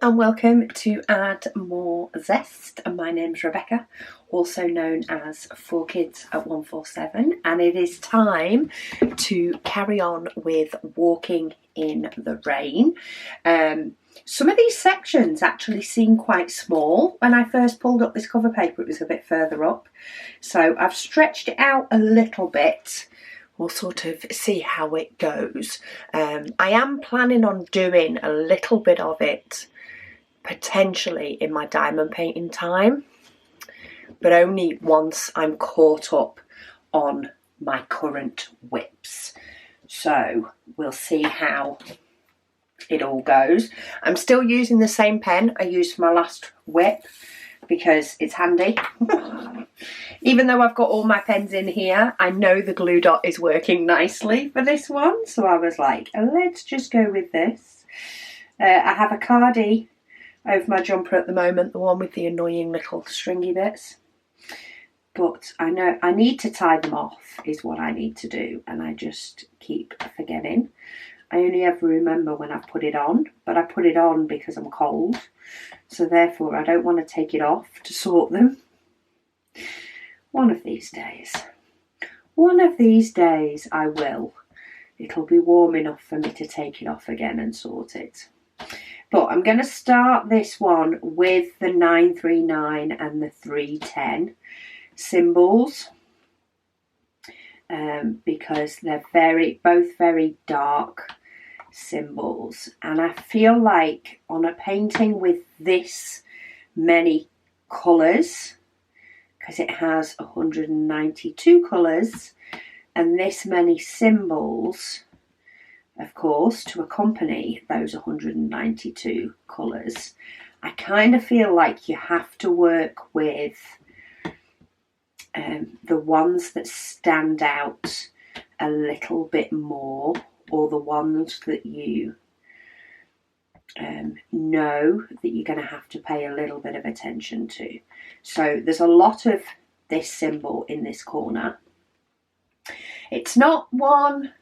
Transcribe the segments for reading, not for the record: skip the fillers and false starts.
and welcome to Add More Zest. And my name's Rebecca, also known as 4Kids at 147, and it is time to carry on with walking in the rain. Some of these sections actually seem quite small. When I first pulled up this cover paper, it was a bit further up, so I've stretched it out a little bit. We'll sort of see how it goes. I am planning on doing a little bit of it potentially in my diamond painting time, but only once I'm caught up on my current WIPs. So we'll see how it all goes. I'm still using the same pen I used for my last WIP because it's handy. Even though I've got all my pens in here, I know the glue dot is working nicely for this one. So I was like, let's just go with this. I have a cardie over my jumper at the moment, the one with the annoying little stringy bits. But I know I need to tie them off is what I need to do. And I just keep forgetting. I only ever remember when I've put it on, but I put it on because I'm cold. So therefore I don't want to take it off to sort them. One of these days I will. It'll be warm enough for me to take it off again and sort it. But I'm going to start this one with the 939 and the 310 symbols because they're both very dark symbols, and I feel like on a painting with this many colours, because it has 192 colours and this many symbols, of course, to accompany those 192 colours, I kind of feel like you have to work with the ones that stand out a little bit more, or the ones that you know that you're going to have to pay a little bit of attention to. So there's a lot of this symbol in this corner. It's not one,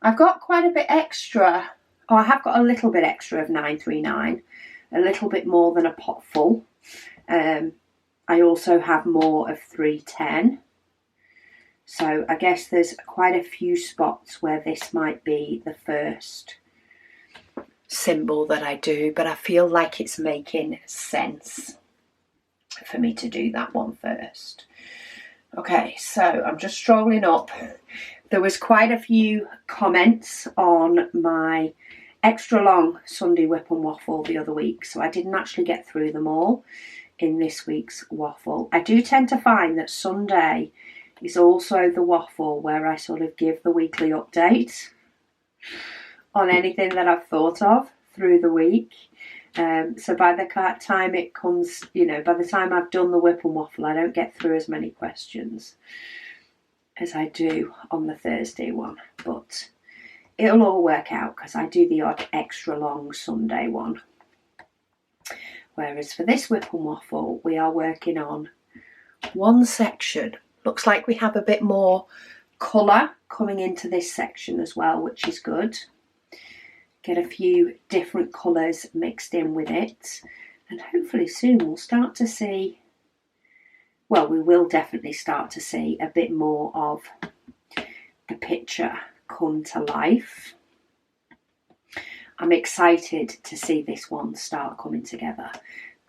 I've got quite a bit extra, or I have got a little bit extra of 939, a little bit more than a pot full. I also have more of 310. So I guess there's quite a few spots where this might be the first symbol that I do, but I feel like it's making sense for me to do that one first. Okay, so I'm just strolling up. There was quite a few comments on my extra long Sunday WIP and Waffle the other week, so I didn't actually get through them all in this week's Waffle. I do tend to find that Sunday is also the Waffle where I sort of give the weekly update on anything that I've thought of through the week. So by the time it comes, by the time I've done the WIP and Waffle, I don't get through as many questions as I do on the Thursday one. But it'll all work out because I do the odd extra long Sunday one. Whereas for this WIP and Waffle, we are working on one section. Looks like we have a bit more colour coming into this section as well, which is good. Get a few different colours mixed in with it, and hopefully soon we'll start to see, well, we will definitely start to see a bit more of the picture come to life. I'm excited to see this one start coming together,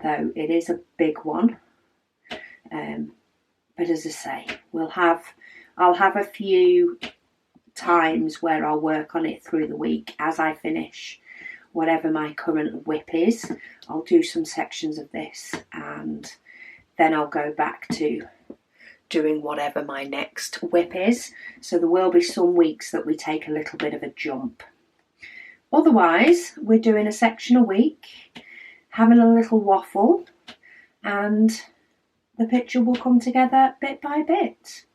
though it is a big one. But as I say, I'll have a few times where I'll work on it through the week as I finish whatever my current WIP is. I'll do some sections of this and then I'll go back to doing whatever my next WIP is. So there will be some weeks that we take a little bit of a jump. Otherwise, we're doing a section a week, having a little waffle, and the picture will come together bit by bit.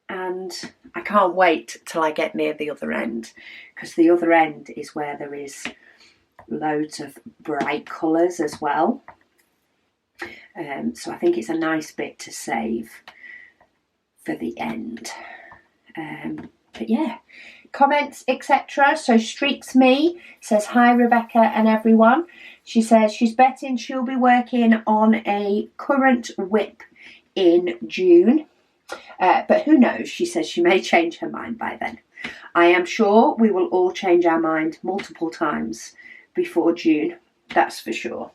And I can't wait till I get near the other end, because the other end is where there is loads of bright colours as well. So I think it's a nice bit to save for the end. But yeah, comments, etc. So Streaks Me says, hi Rebecca and everyone. She says she's betting she'll be working on a current WIP in June. But who knows, she says she may change her mind by then. I am sure we will all change our mind multiple times before June, that's for sure.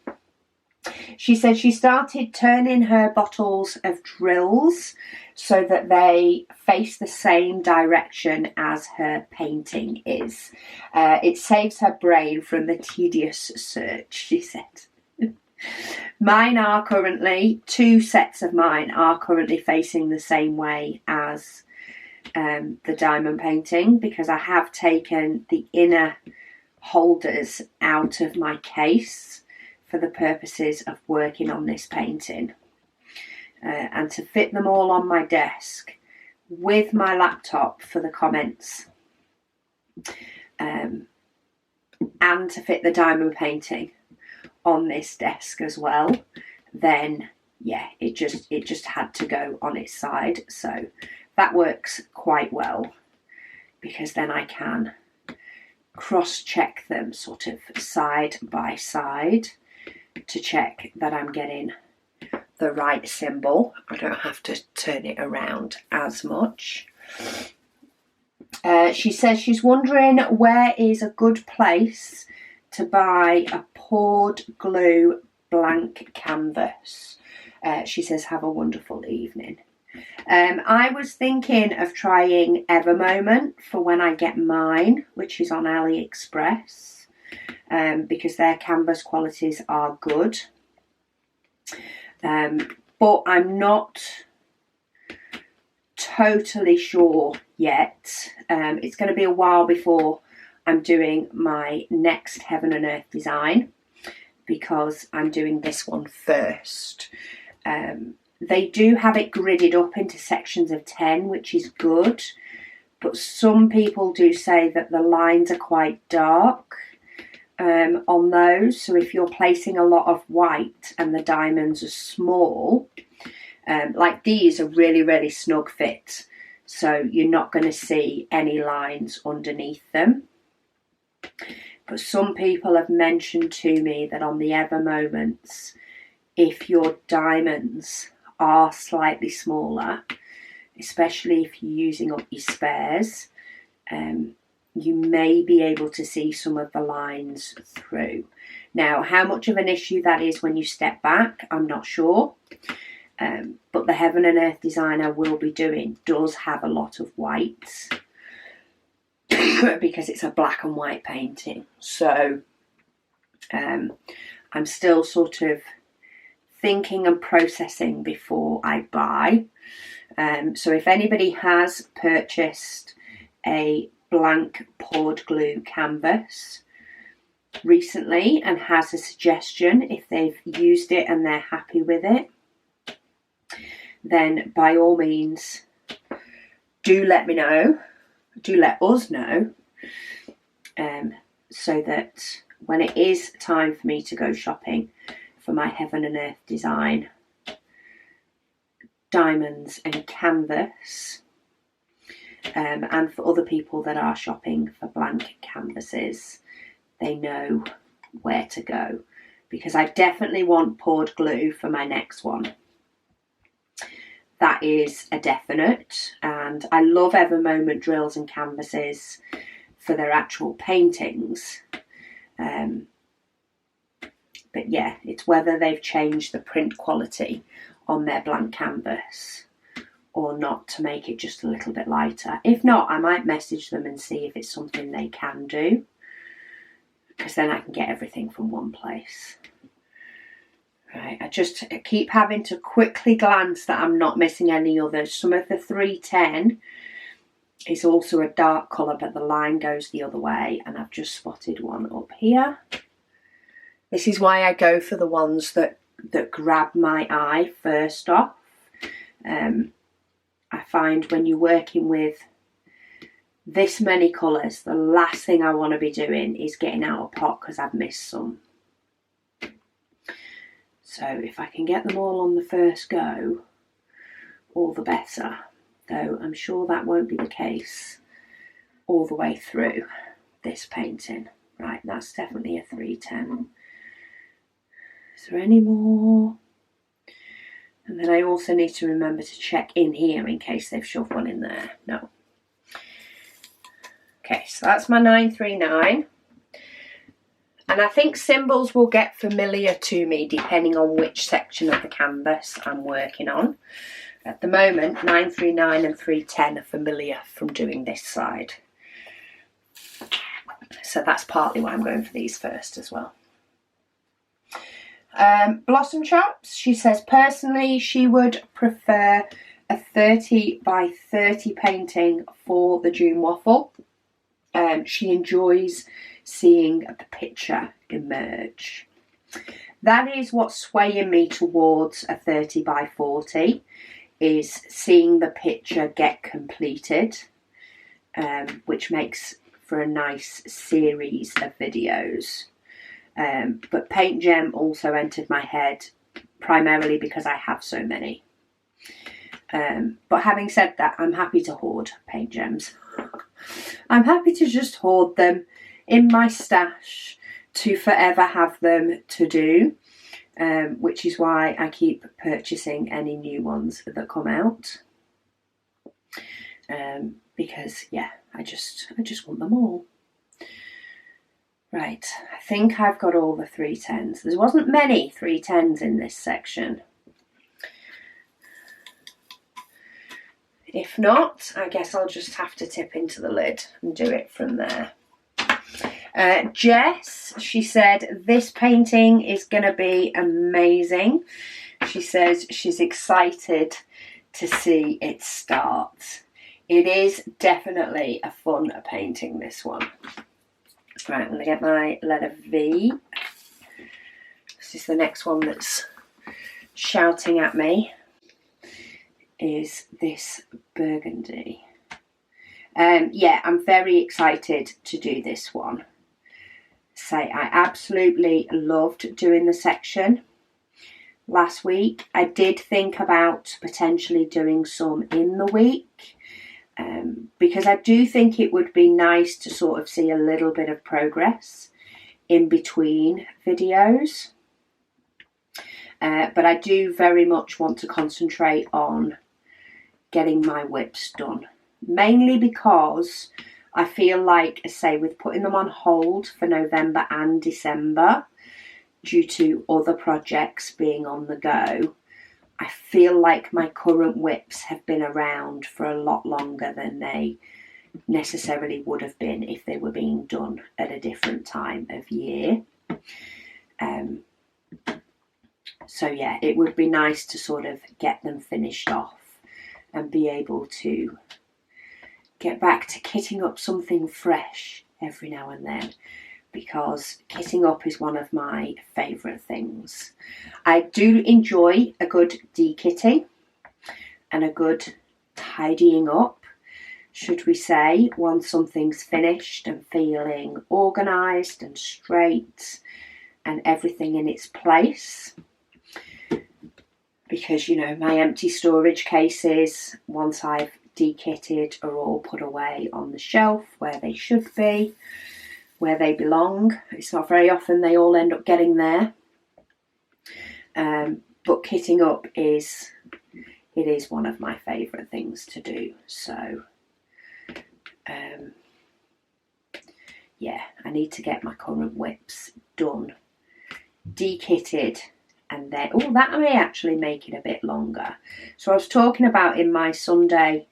She said she started turning her bottles of drills so that they face the same direction as her painting is. It saves her brain from the tedious search, she said. Mine are currently, 2 sets of mine are currently facing the same way as the diamond painting, because I have taken the inner holders out of my case for the purposes of working on this painting, and to fit them all on my desk with my laptop for the comments, and to fit the diamond painting on this desk as well, then yeah, it just had to go on its side. So that works quite well, because then I can cross-check them sort of side by side to check that I'm getting the right symbol. I don't have to turn it around as much. She says she's wondering where is a good place to buy a poured glue blank canvas. She says, have a wonderful evening. I was thinking of trying Evermoment for when I get mine, which is on AliExpress, because their canvas qualities are good. But I'm not totally sure yet. It's going to be a while before I'm doing my next Heaven and Earth design, because I'm doing this one first. They do have it gridded up into sections of 10, which is good, but some people do say that the lines are quite dark on those. So if you're placing a lot of white and the diamonds are small, like these are really snug fit, so you're not going to see any lines underneath them. But some people have mentioned to me that on the Evermoments, if your diamonds are slightly smaller, especially if you're using up your spares, you may be able to see some of the lines through. Now, how much of an issue that is when you step back, I'm not sure. But the Heaven and Earth design I will be doing does have a lot of whites, because it's a black and white painting. So I'm still sort of thinking and processing before I buy. So if anybody has purchased a blank poured glue canvas recently and has a suggestion, if they've used it and they're happy with it, then by all means do let me know, do let us know, so that when it is time for me to go shopping for my Heaven and Earth design diamonds and canvas, and for other people that are shopping for blank canvases, they know where to go, because I definitely want poured glue for my next one. That is a definite, and I love Evermoment drills and canvases for their actual paintings. But yeah, it's whether they've changed the print quality on their blank canvas or not to make it just a little bit lighter. If not, I might message them and see if it's something they can do, because then I can get everything from one place. Right, I just keep having to quickly glance that I'm not missing any others. Some of the 310 is also a dark colour, but the line goes the other way, and I've just spotted one up here. This is why I go for the ones that grab my eye first off. I find when you're working with this many colours, the last thing I want to be doing is getting out of pot because I've missed some. So if I can get them all on the first go, all the better. Though I'm sure that won't be the case all the way through this painting. Right, that's definitely a 310. Is there any more? And then I also need to remember to check in here in case they've shoved one in there. No. Okay, so that's my 939. And I think symbols will get familiar to me depending on which section of the canvas I'm working on. At the moment, 939 and 310 are familiar from doing this side. So that's partly why I'm going for these first as well. Blossom Chops, she says personally she would prefer a 30 by 30 painting for the June waffle. She enjoys seeing the picture emerge. That is what's swaying me towards a 30 by 40, is seeing the picture get completed, which makes for a nice series of videos. But Paint Gem also entered my head primarily because I have so many. But having said that, I'm happy to hoard Paint Gems. I'm happy to just hoard them in my stash to forever have them to do, which is why I keep purchasing any new ones that come out. Because yeah, I just want them all. Right, I think I've got all the 310s. There wasn't many 310s in this section. If not, I guess I'll just have to tip into the lid and do it from there. Jess, she said this painting is going to be amazing. She says she's excited to see it start. It is definitely a fun painting, this one. Right, I'm going to get my letter V. This is the next one that's shouting at me. Is this burgundy. Yeah, I'm very excited to do this one. I absolutely loved doing the section last week. I did think about potentially doing some in the week, because I do think it would be nice to sort of see a little bit of progress in between videos. But I do very much want to concentrate on getting my WIPs done, mainly because I feel like, say, with putting them on hold for November and December due to other projects being on the go, I feel like my current WIPs have been around for a lot longer than they necessarily would have been if they were being done at a different time of year. So yeah, it would be nice to sort of get them finished off and be able to get back to kitting up something fresh every now and then, because kitting up is one of my favourite things. I do enjoy a good de-kitting and a good tidying up, should we say, once something's finished and feeling organised and straight and everything in its place. Because, you know, my empty storage cases, once I've de-kitted, are all put away on the shelf where they should be, where they belong. It's not very often they all end up getting there. But kitting up is one of my favourite things to do. So, yeah, I need to get my current WIPs done, de-kitted, and then, oh, that may actually make it a bit longer. So I was talking about in my Sunday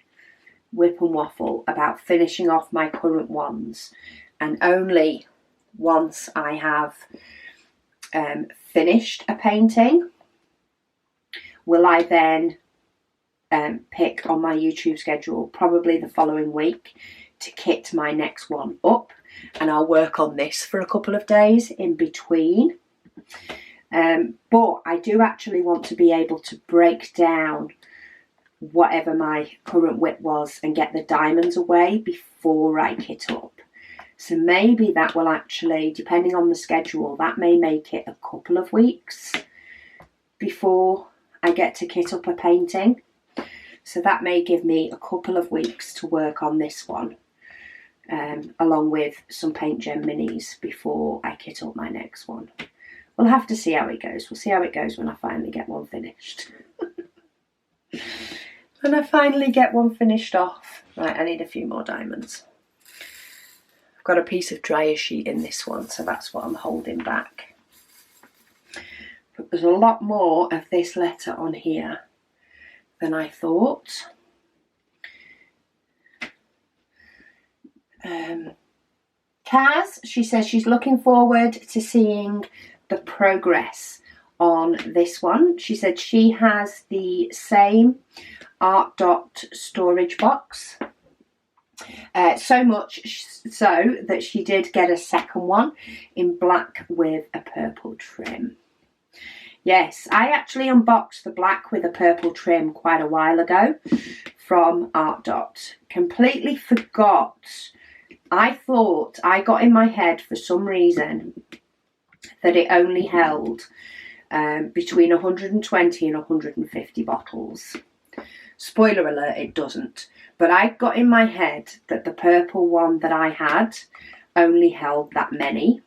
WIP and Waffle about finishing off my current ones, and only once I have finished a painting will I then pick on my YouTube schedule, probably the following week, to kit my next one up, and I'll work on this for a couple of days in between. But I do actually want to be able to break down whatever my current WIP was and get the diamonds away before I kit up. So maybe that will actually, depending on the schedule, that may make it a couple of weeks before I get to kit up a painting. So that may give me a couple of weeks to work on this one. along with some Paint Gem minis before I kit up my next one. We'll have to see how it goes. We'll see how it goes when I finally get one finished. When I finally get one finished off. Right, I need a few more diamonds. I've got a piece of dryer sheet in this one, so that's what I'm holding back. But there's a lot more of this letter on here than I thought. Kaz, she says she's looking forward to seeing the progress on this one. She said she has the same Art Dot storage box. So much so that she did get a second one in black with a purple trim. Yes, I actually unboxed the black with a purple trim quite a while ago from Art Dot. Completely forgot. I thought, I got in my head for some reason that it only held between 120 and 150 bottles. Spoiler alert, it doesn't. But I got in my head that the purple one that I had only held that many.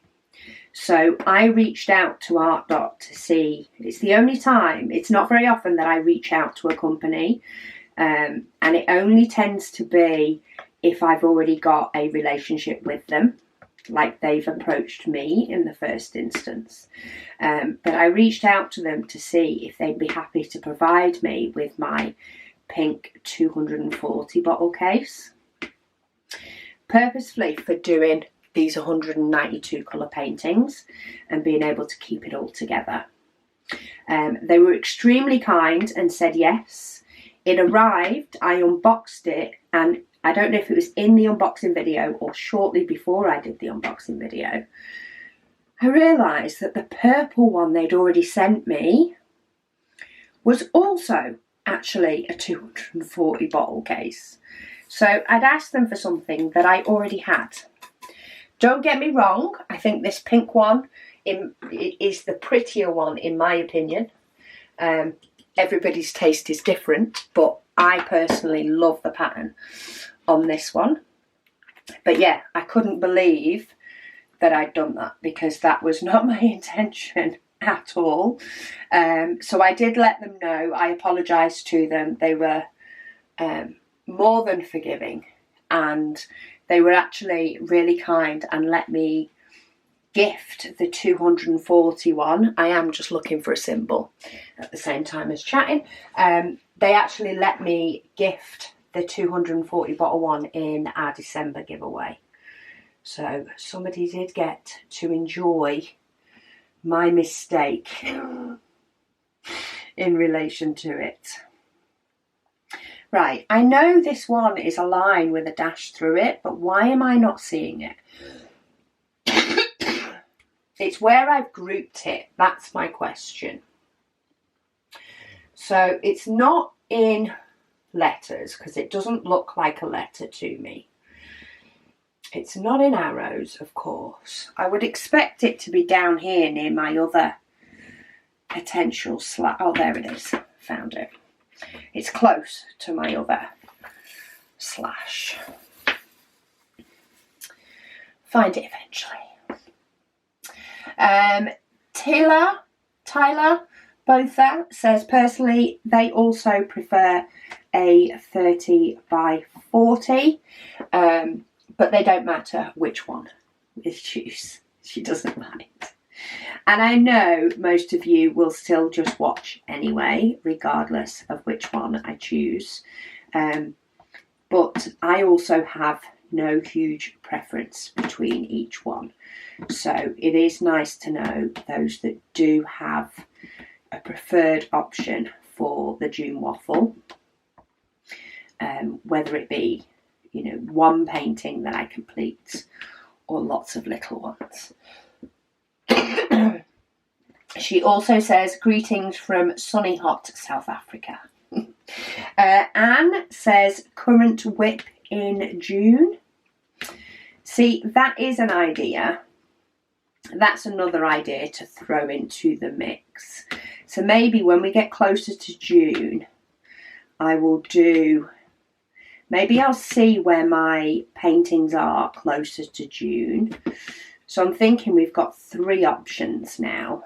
So I reached out to Art Dot to see. It's the only time, it's not very often that I reach out to a company. And it only tends to be if I've already got a relationship with them, like they've approached me in the first instance. But I reached out to them to see if they'd be happy to provide me with my pink 240 bottle case, purposefully for doing these 192 colour paintings and being able to keep it all together. They were extremely kind and said yes. It arrived, I unboxed it, and I don't know if it was in the unboxing video or shortly before I did the unboxing video, I realised that the purple one they'd already sent me was also actually a 240 bottle case. So I'd asked them for something that I already had. Don't get me wrong, I think this pink one is the prettier one in my opinion. Everybody's taste is different, but I personally love the pattern on this one. But yeah, I couldn't believe that I'd done that because that was not my intention at all. So I did let them know. I apologised to them. They were more than forgiving, and they were actually really kind and let me gift the 241. I am just looking for a symbol at the same time as chatting. They actually let me gift the 240 bottle one in our December giveaway. So somebody did get to enjoy my mistake in relation to it. Right, I know this one is a line with a dash through it, but why am I not seeing it? It's where I've grouped it, that's my question. So it's not in letters because it doesn't look like a letter to me. It's not in arrows, of course. I would expect it to be down here near my other potential slash. Oh, there it is. Found it. It's close to my other slash. Find it eventually. Tyler Botha says personally they also prefer a 30 by 40, but they don't matter which one is choose. She doesn't mind. And I know most of you will still just watch anyway, regardless of which one I choose. But I also have no huge preference between each one. So it is nice to know those that do have a preferred option for the June waffle. Whether it be, you know, one painting that I complete or lots of little ones. She also says, greetings from sunny hot South Africa. Anne says, current WIP in June. See, that is an idea. That's another idea to throw into the mix. So maybe when we get closer to June, I will do Maybe I'll see where my paintings are closer to June. So I'm thinking we've got 3 options now.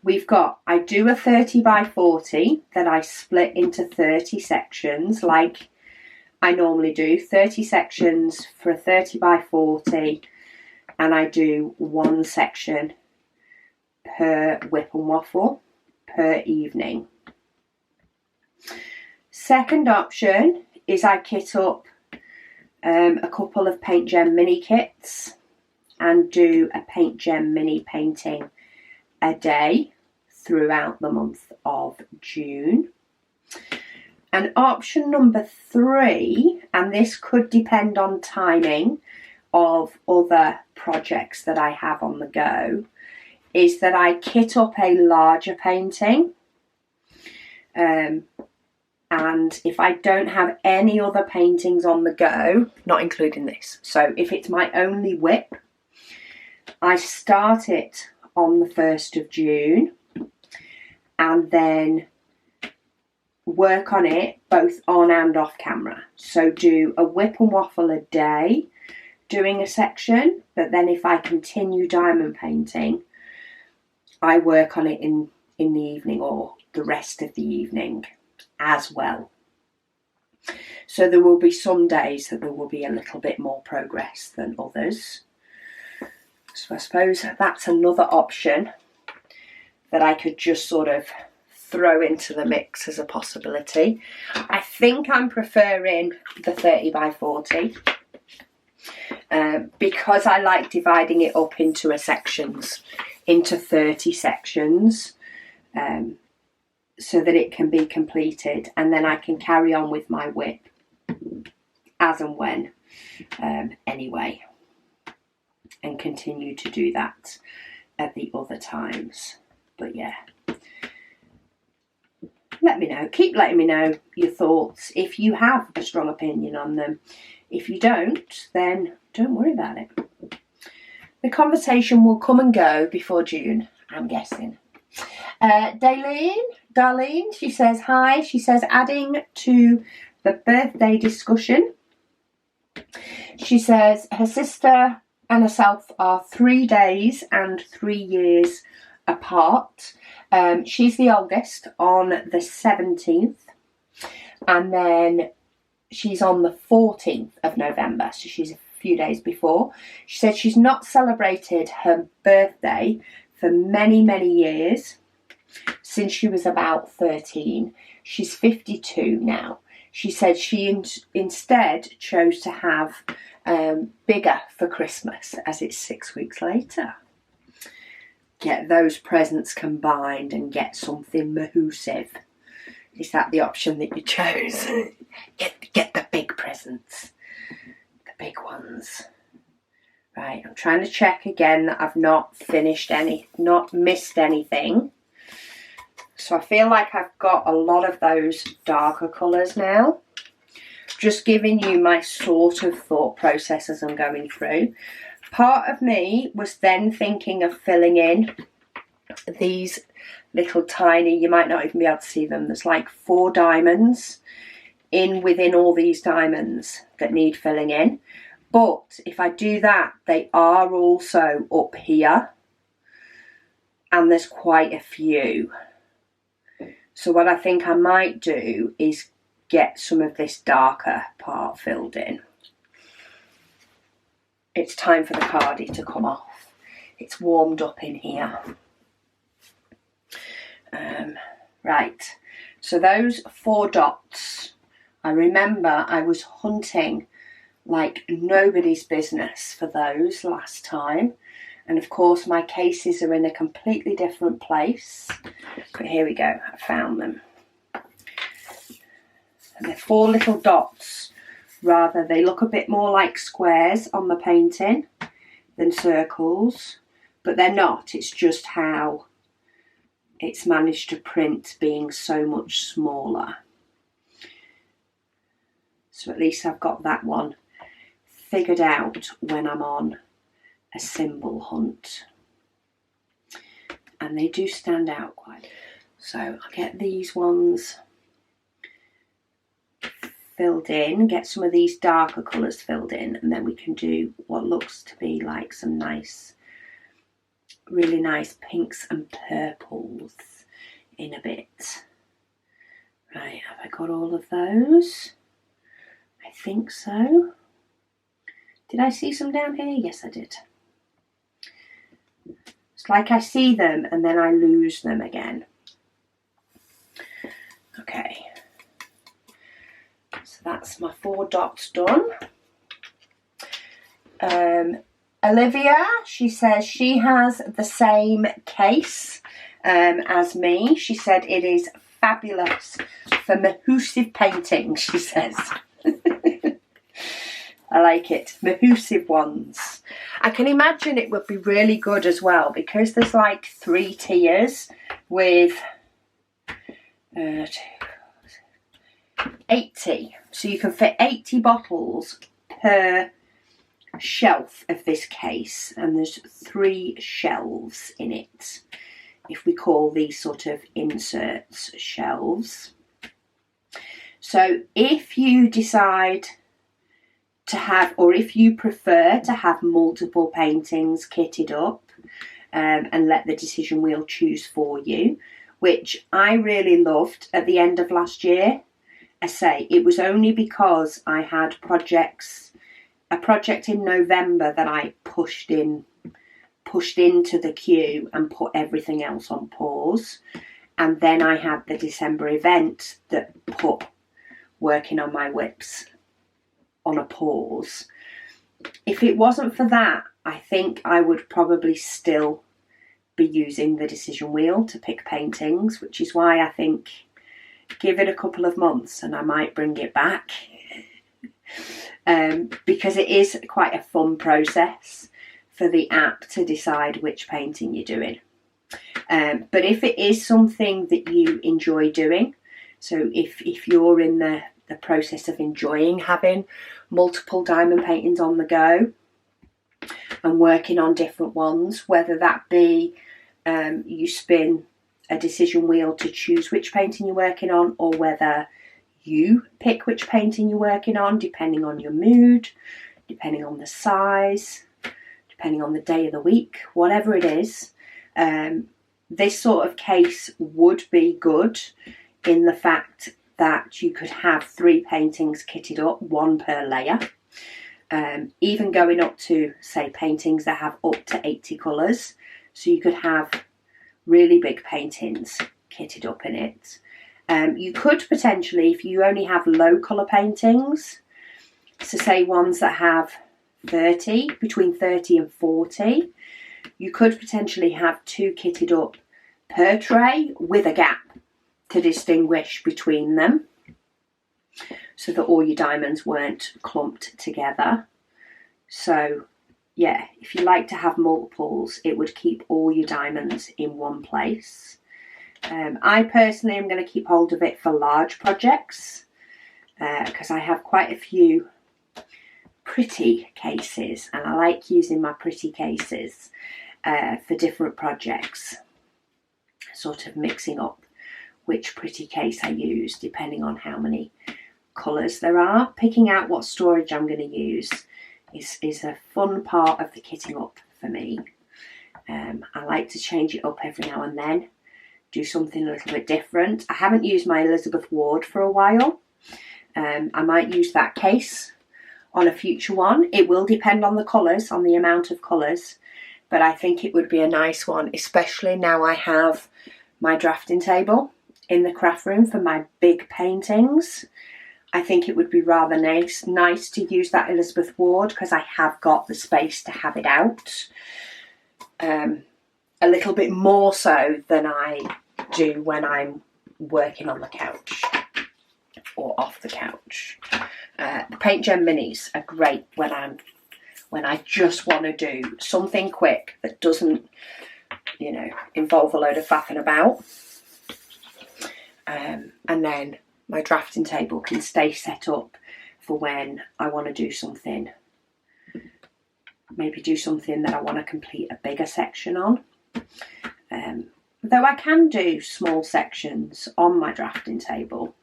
We've got, I do a 30 by 40 that I split into 30 sections like I normally do. 30 sections for a 30 by 40, and I do 1 section per WIP and Waffle per evening. Second option is I kit up a couple of Paint Gem mini kits and do a Paint Gem mini painting a day throughout the month of June. And option number 3, and this could depend on timing of other projects that I have on the go, is that I kit up a larger painting. And if I don't have any other paintings on the go, not including this, so if it's my only WIP, I start it on the 1st of June and then work on it both on and off camera. So do a WIP and Waffle a day, doing a section, but then if I continue diamond painting, I work on it in the evening or the rest of the evening as well. So there will be some days that there will be a little bit more progress than others. So I suppose that's another option that I could just sort of throw into the mix as a possibility. I think I'm preferring the 30 by 40 because I like dividing it up into into 30 sections, so that it can be completed, and then I can carry on with my WIP as and when anyway, and continue to do that at the other times. But yeah, let me know, keep letting me know your thoughts if you have a strong opinion on them. If you don't, then don't worry about it. The conversation will come and go before June, I'm guessing. Darlene, she says hi. She says, adding to the birthday discussion, she says her sister and herself are 3 days and 3 years apart. She's the oldest on the 17th, and then she's on the 14th of November, so she's a few days before. She said she's not celebrated her birthday for many, many years, since she was about 13. She's 52 now. She said she instead chose to have bigger for Christmas, as it's 6 weeks later. Get those presents combined and get something mahoosive. Is that the option that you chose? Get the big presents, the big ones. Right, I'm trying to check again that I've not missed anything. So I feel like I've got a lot of those darker colours now. Just giving you my sort of thought process as I'm going through. Part of me was then thinking of filling in these little tiny, you might not even be able to see them, there's like 4 diamonds within all these diamonds that need filling in. But if I do that, they are also up here, and there's quite a few. So what I think I might do is get some of this darker part filled in. It's time for the cardie to come off. It's warmed up in here. Right, so those 4 dots, I remember I was hunting like nobody's business for those last time. And of course my cases are in a completely different place. But here we go, I found them. And they're 4 little dots. Rather, they look a bit more like squares on the painting than circles. But they're not, it's just how it's managed to print being so much smaller. So at least I've got that one figured out when I'm on a symbol hunt. And they do stand out quite. So I'll get these ones filled in, get some of these darker colours filled in, and then we can do what looks to be like some nice, really nice pinks and purples in a bit. Right, have I got all of those? I think so. Did I see some down here? Yes, I did. It's like I see them and then I lose them again. Okay. So that's my 4 dots done. Olivia, she says she has the same case as me. She said it is fabulous for mahoosive painting, she says. I like it. Mahoosive ones. I can imagine it would be really good as well because there's like 3 tiers with 80. So you can fit 80 bottles per shelf of this case, and there's 3 shelves in it. If we call these sort of inserts shelves. So if you decide to have, or if you prefer to have multiple paintings kitted up and let the decision wheel choose for you, which I really loved at the end of last year. I say it was only because I had a project in November that I pushed into the queue and put everything else on pause, and then I had the December event that put working on my WIPs on a pause. If it wasn't for that, I think I would probably still be using the decision wheel to pick paintings, which is why I think give it a couple of months and I might bring it back. Because it is quite a fun process for the app to decide which painting you're doing. But if it is something that you enjoy doing, so if you're in the process of enjoying having multiple diamond paintings on the go and working on different ones, whether that be you spin a decision wheel to choose which painting you're working on, or whether you pick which painting you're working on, depending on your mood, depending on the size, depending on the day of the week, whatever it is. This sort of case would be good in the fact that you could have 3 paintings kitted up, 1 per layer. Even going up to, say, paintings that have up to 80 colours. So you could have really big paintings kitted up in it. You could potentially, if you only have low colour paintings, so say ones that have 30, between 30 and 40, you could potentially have 2 kitted up per tray with a gap to distinguish between them, so that all your diamonds weren't clumped together. So yeah, if you like to have multiples, it would keep all your diamonds in one place. I personally am going to keep hold of it for large projects because I have quite a few pretty cases and I like using my pretty cases for different projects, sort of mixing up which pretty case I use depending on how many colours there are. Picking out what storage I'm going to use is a fun part of the kitting up for me. I like to change it up every now and then, do something a little bit different. I haven't used my Elizabeth Ward for a while. I might use that case on a future one. It will depend on the colours, on the amount of colours, but I think it would be a nice one, especially now I have my drafting table in the craft room for my big paintings. I think it would be rather nice to use that Elizabeth Ward because I have got the space to have it out. A little bit more so than I do when I'm working on the couch or off the couch. The Paint Gem Minis are great when I just want to do something quick that doesn't, involve a load of faffing about. And then my drafting table can stay set up for when I want to do something. Maybe do something that I want to complete a bigger section on. Though I can do small sections on my drafting table.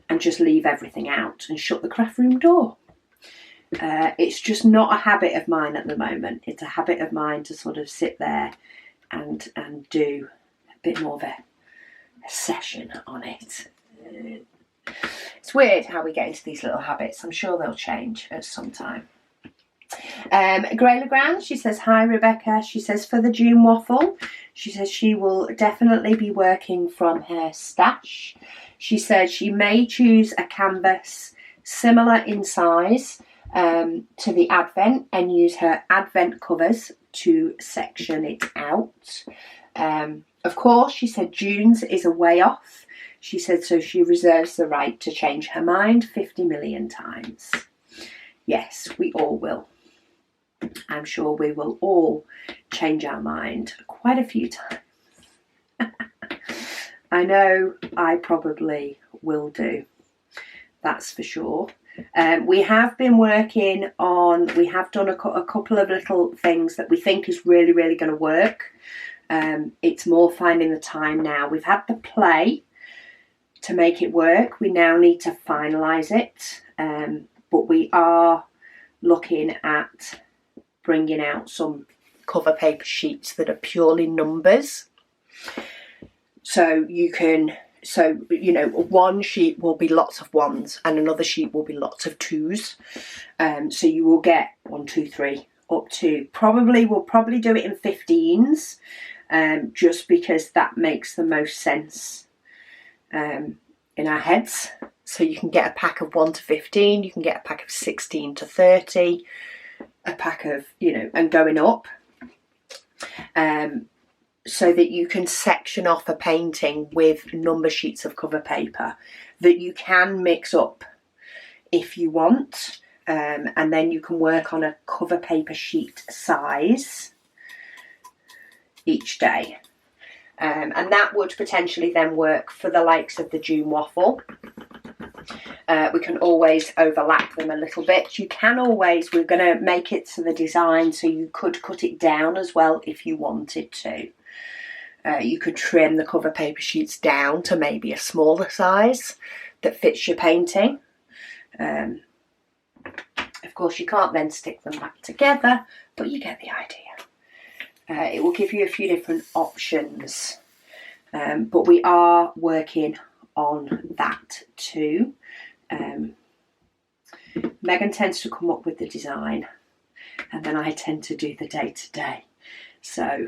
and just leave everything out and shut the craft room door. It's just not a habit of mine at the moment. It's a habit of mine to sort of sit there and do a bit more of a session on it. It's weird how we get into these little habits. I'm sure they'll change at some time. Grey Legrand, she says, hi Rebecca. She says, for the June waffle, she says she will definitely be working from her stash. She said she may choose a canvas similar in size to the Advent and use her Advent covers to section it out. Of course, she said June's is a way off. She said so she reserves the right to change her mind 50 million times. Yes, we all will. I'm sure we will all change our mind quite a few times. I know I probably will do. That's for sure. We have been working on, we have done a couple of little things that we think is really, really going to work. It's more finding the time now. We've had the play to make it work. We now need to finalise it. But we are looking at bringing out some cover paper sheets that are purely numbers. So you can, you know, one sheet will be lots of ones and another sheet will be lots of twos. So you will get 1, 2, 3 up to, we'll probably do it in 15s, just because that makes the most sense in our heads. So you can get a pack of 1 to 15, you can get a pack of 16 to 30, a pack of, you know, and going up. So that you can section off a painting with number sheets of cover paper that you can mix up if you want. And then you can work on a cover paper sheet size each day. And that would potentially then work for the likes of the June waffle. We can always overlap them a little bit. You can always, we're going to make it to the design so you could cut it down as well if you wanted to. You could trim the cover paper sheets down to maybe a smaller size that fits your painting. Of course, you can't then stick them back together, but you get the idea. It will give you a few different options, but we are working on that too. Megan tends to come up with the design and then I tend to do the day-to-day. So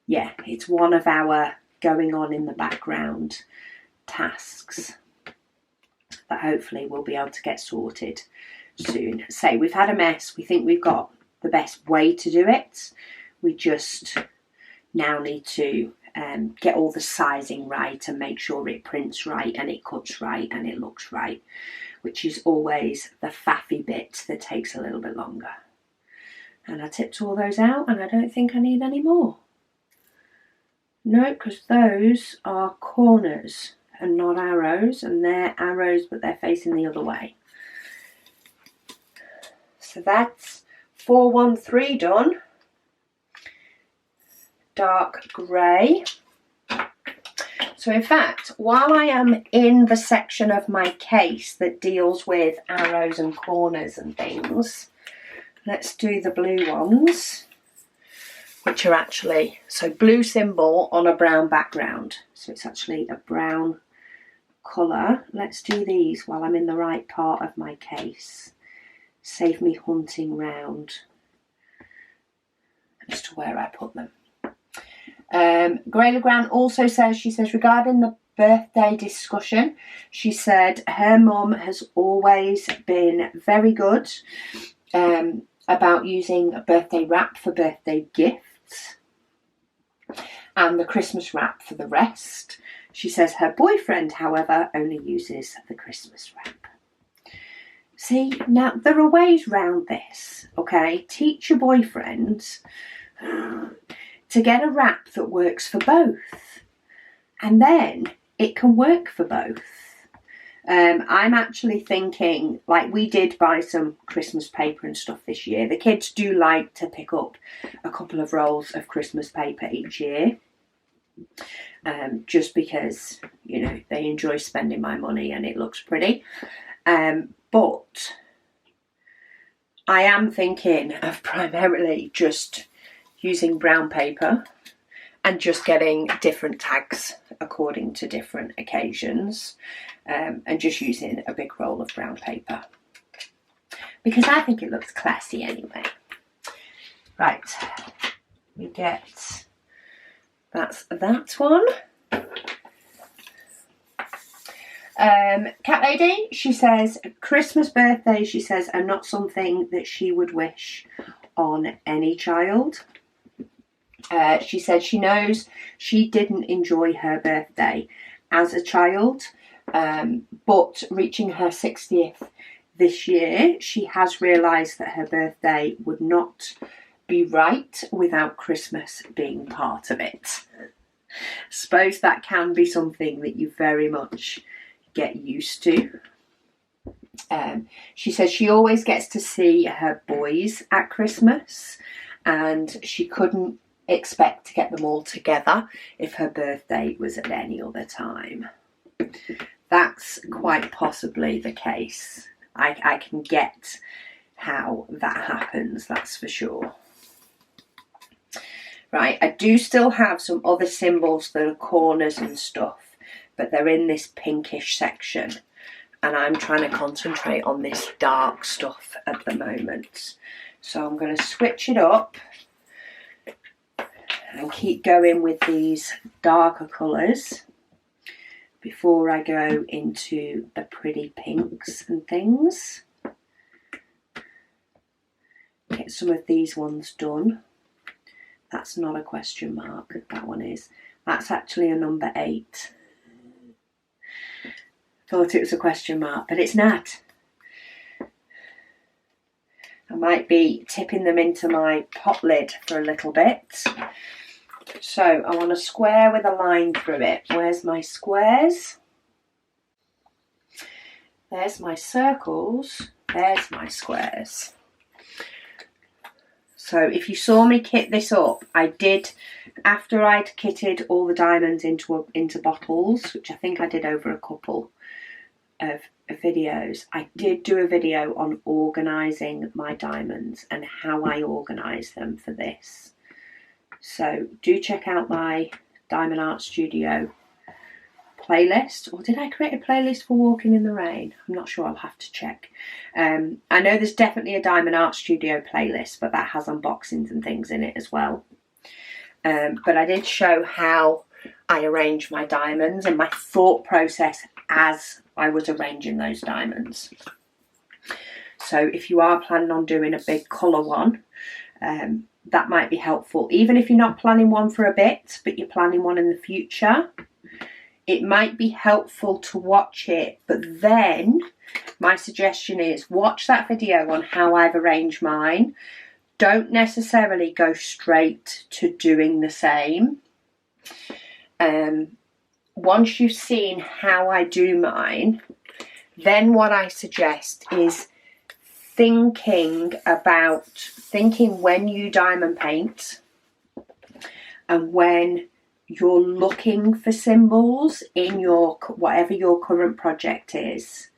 yeah, it's one of our going on in the background tasks that hopefully we'll be able to get sorted soon. Say, we've had a mess. We think we've got the best way to do it. We just now need to get all the sizing right and make sure it prints right and it cuts right and it looks right, which is always the faffy bit that takes a little bit longer. And I tipped all those out and I don't think I need any more. No, because those are corners and not arrows, and they're arrows but they're facing the other way. So that's 413 done. Dark grey. So in fact, while I am in the section of my case that deals with arrows and corners and things, let's do the blue ones, which are actually, so blue symbol on a brown background. So it's actually a brown colour. Let's do these while I'm in the right part of my case. Save me hunting round as to where I put them. Grey Legrand also says, she says, regarding the birthday discussion, she said her mum has always been very good about using a birthday wrap for birthday gifts and the Christmas wrap for the rest. She says her boyfriend, however, only uses the Christmas wrap. See, now there are ways round this, okay? Teach your boyfriend to get a wrap that works for both, and then it can work for both. I'm actually thinking, like, we did buy some Christmas paper and stuff this year. The kids do like to pick up a couple of rolls of Christmas paper each year. just because, you know, they enjoy spending my money and it looks pretty. But I am thinking of primarily just using brown paper and just getting different tags according to different occasions, and just using a big roll of brown paper because I think it looks classy anyway. Right, we get, that's that one. Cat Lady, she says, Christmas birthdays, she says, are not something that she would wish on any child. She said she knows she didn't enjoy her birthday as a child, but reaching her 60th this year, she has realised that her birthday would not be right without Christmas being part of it. Suppose that can be something that you very much get used to. She says she always gets to see her boys at Christmas, and she couldn't expect to get them all together if her birthday was at any other time. That's quite possibly the case. I can get how that happens, that's for sure. Right, I do still have some other symbols that are corners and stuff, but they're in this pinkish section, and I'm trying to concentrate on this dark stuff at the moment. So I'm going to switch it up and keep going with these darker colours before I go into the pretty pinks and things. Get some of these ones done. That's not a question mark, that one is. That's actually a number 8. Thought it was a question mark, but it's not. I might be tipping them into my pot lid for a little bit. So I want a square with a line through it. Where's my squares? There's my circles. There's my squares. So if you saw me kit this up, I did, after I'd kitted all the diamonds into bottles, which I think I did over a couple of videos, I did do a video on organising my diamonds and how I organise them for this. So do check out my Diamond Art Studio playlist, or did I create a playlist for Walking in the Rain? I'm not sure, I'll have to check. I know there's definitely a Diamond Art Studio playlist, but that has unboxings and things in it as well. But I did show how I arrange my diamonds and my thought process as I was arranging those diamonds. So if you are planning on doing a big colour one, that might be helpful. Even if you're not planning one for a bit, but you're planning one in the future, it might be helpful to watch it. But then my suggestion is watch that video on how I've arranged mine. Don't necessarily go straight to doing the same. Once you've seen how I do mine, then what I suggest is thinking when you diamond paint and when you're looking for symbols in your whatever your current project is.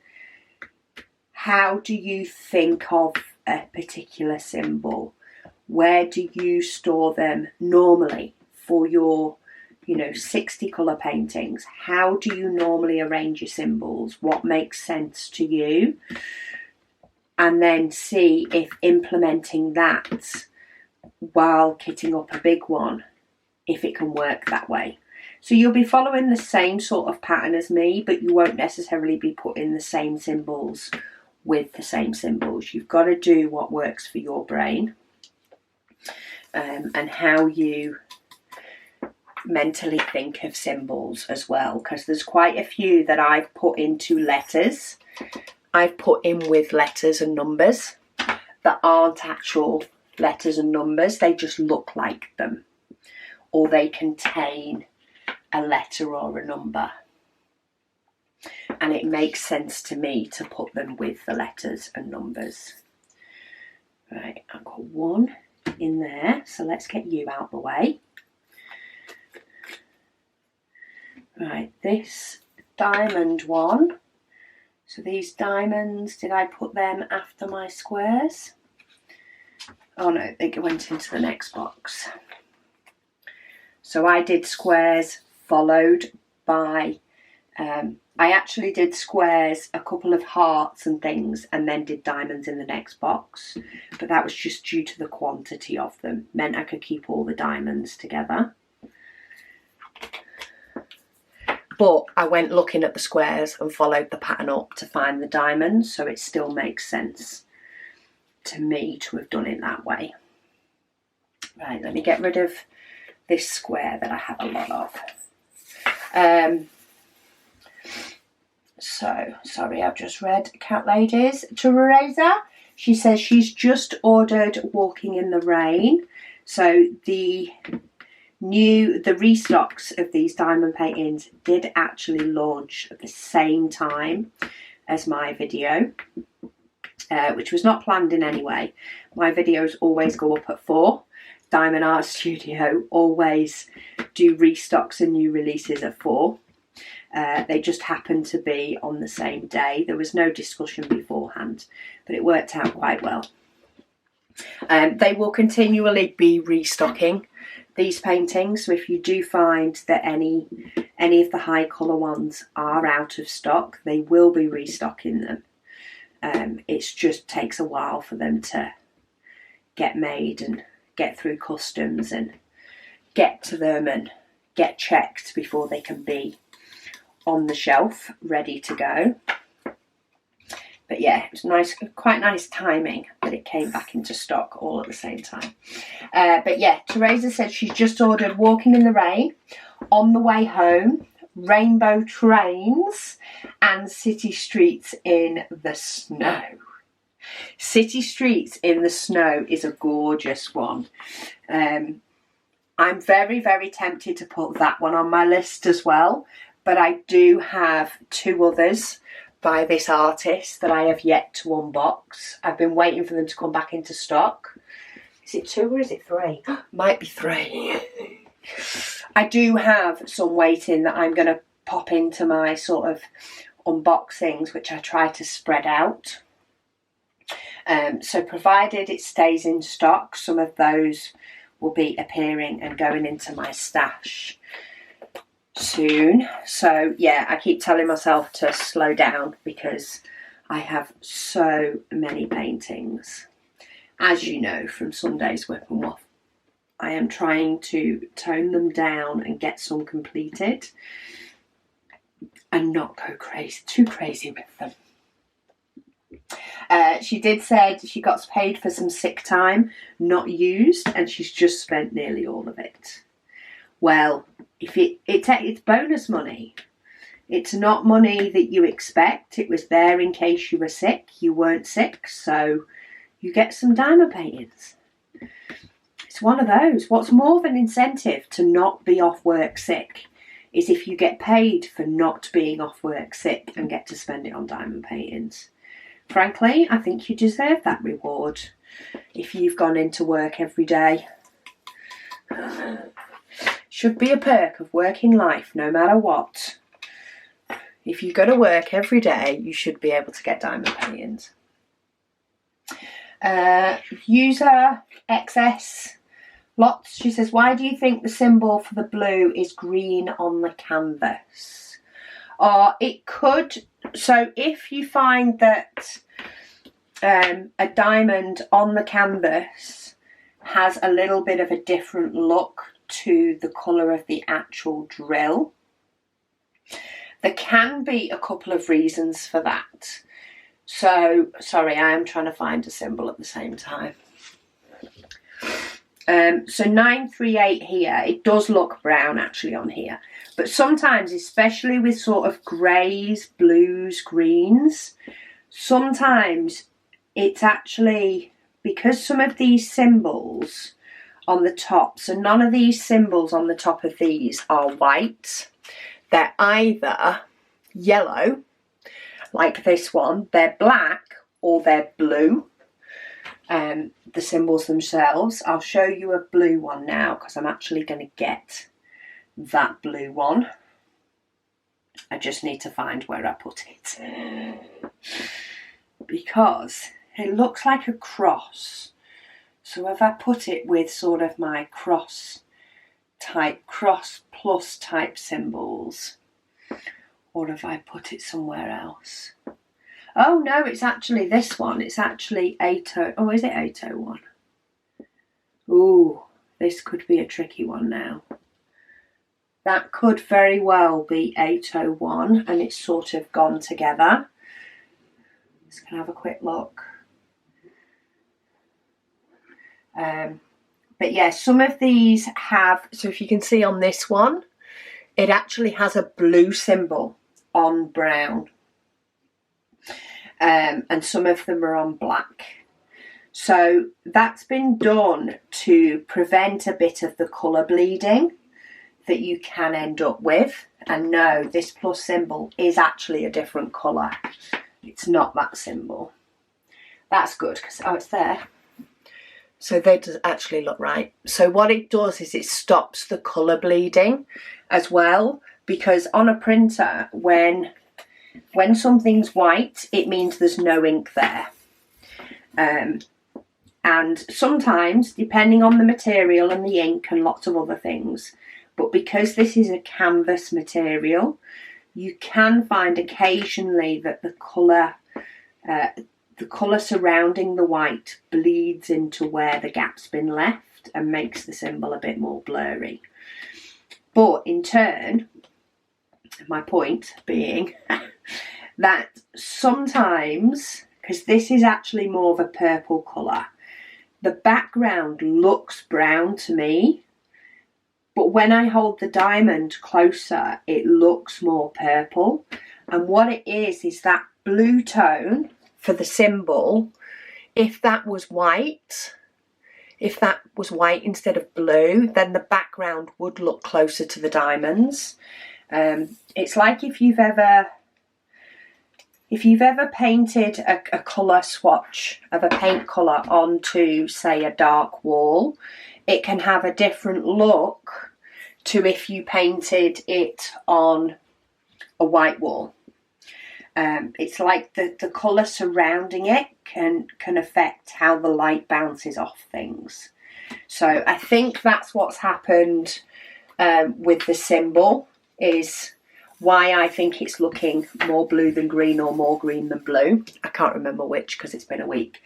How do you think of a particular symbol? Where do you store them normally for your 60 colour paintings? How do you normally arrange your symbols? What makes sense to you? And then see if implementing that while kitting up a big one, if it can work that way. So you'll be following the same sort of pattern as me, but you won't necessarily be putting the same symbols with the same symbols. You've got to do what works for your brain, and how you mentally think of symbols as well, because there's quite a few that I've put into letters. I've put in with letters and numbers that aren't actual letters and numbers. They just look like them, or they contain a letter or a number. And it makes sense to me to put them with the letters and numbers. Right, I've got one in there, so let's get you out the way. Right, this diamond one. So these diamonds, did I put them after my squares? Oh no, they went into the next box. So I did squares followed by, I actually did squares, a couple of hearts and things, and then did diamonds in the next box. But that was just due to the quantity of them. Meant I could keep all the diamonds together. But I went looking at the squares and followed the pattern up to find the diamonds, so it still makes sense to me to have done it that way. Right, let me get rid of this square that I have a lot of. So, sorry, I've just read Cat Ladies. Teresa, she says she's just ordered Walking in the Rain. So the restocks of these diamond paintings did actually launch at the same time as my video, which was not planned in any way. My videos always go up at 4. Diamond Art Studio always do restocks and new releases at 4. They just happened to be on the same day. There was no discussion beforehand, but it worked out quite well. They will continually be restocking these paintings, so if you do find that any of the high colour ones are out of stock, they will be restocking them. It just takes a while for them to get made and get through customs and get to them and get checked before they can be on the shelf ready to go. But yeah, it was nice, quite nice timing that it came back into stock all at the same time. But yeah, Teresa said she's just ordered Walking in the Rain, On the Way Home, Rainbow Trains, and City Streets in the Snow. City Streets in the Snow is a gorgeous one. I'm very, very tempted to put that one on my list as well, but I do have 2 others by this artist that I have yet to unbox. I've been waiting for them to come back into stock. Is it 2 or is it 3? Might be 3. I do have some waiting that I'm going to pop into my sort of unboxings, which I try to spread out. So provided it stays in stock, some of those will be appearing and going into my stash soon. So yeah, I keep telling myself to slow down because I have so many paintings, as you know from Sunday's WIP and Waffle. I am trying to tone them down and get some completed and not go too crazy with them. She did say she got paid for some sick time not used, and she's just spent nearly all of it. Well, if it's bonus money. It's not money that you expect. It was there in case you were sick. You weren't sick, so you get some diamond paintings. It's one of those. What's more of an incentive to not be off work sick is if you get paid for not being off work sick and get to spend it on diamond paintings. Frankly, I think you deserve that reward if you've gone into work every day. Should be a perk of working life, no matter what. If you go to work every day, you should be able to get diamond paintings. User XS Lots, she says, why do you think the symbol for the blue is green on the canvas? It could, so if you find that a diamond on the canvas has a little bit of a different look to the colour of the actual drill, there can be a couple of reasons for that. So, sorry, I am trying to find a symbol at the same time. So 938 here, it does look brown actually on here. But sometimes, especially with sort of greys, blues, greens, sometimes it's actually, because some of these symbols on the top, so none of these symbols on the top of these are white. They're either yellow, like this one, they're black, or they're blue. The symbols themselves. I'll show you a blue one now because I'm actually going to get that blue one. I just need to find where I put it, because it looks like a cross. So have I put it with sort of my cross plus type symbols, or have I put it somewhere else? Oh no, it's actually this one. It's actually 80. Oh, is it 801? Ooh, this could be a tricky one now. That could very well be 801, and it's sort of gone together. Just gonna have a quick look. But yeah, some of these have, so if you can see on this one, it actually has a blue symbol on brown. And some of them are on black. So that's been done to prevent a bit of the colour bleeding that you can end up with. And no, this plus symbol is actually a different colour. It's not that symbol. That's good, because, oh, it's there. So that does actually look right. So what it does is it stops the colour bleeding as well, because on a printer, when something's white, it means there's no ink there. And sometimes, depending on the material and the ink and lots of other things, but because this is a canvas material, you can find occasionally that the colour surrounding the white bleeds into where the gap's been left and makes the symbol a bit more blurry. But in turn, my point being that sometimes, because this is actually more of a purple colour, the background looks brown to me, but when I hold the diamond closer, it looks more purple. And what it is that blue tone for the symbol, if that was white instead of blue, then the background would look closer to the diamonds. It's like if you've ever painted a colour swatch of a paint colour onto, say, a dark wall, it can have a different look to if you painted it on a white wall. It's like the colour surrounding it can affect how the light bounces off things. So I think that's what's happened with the symbol, is why I think it's looking more blue than green or more green than blue. I can't remember which because it's been a week.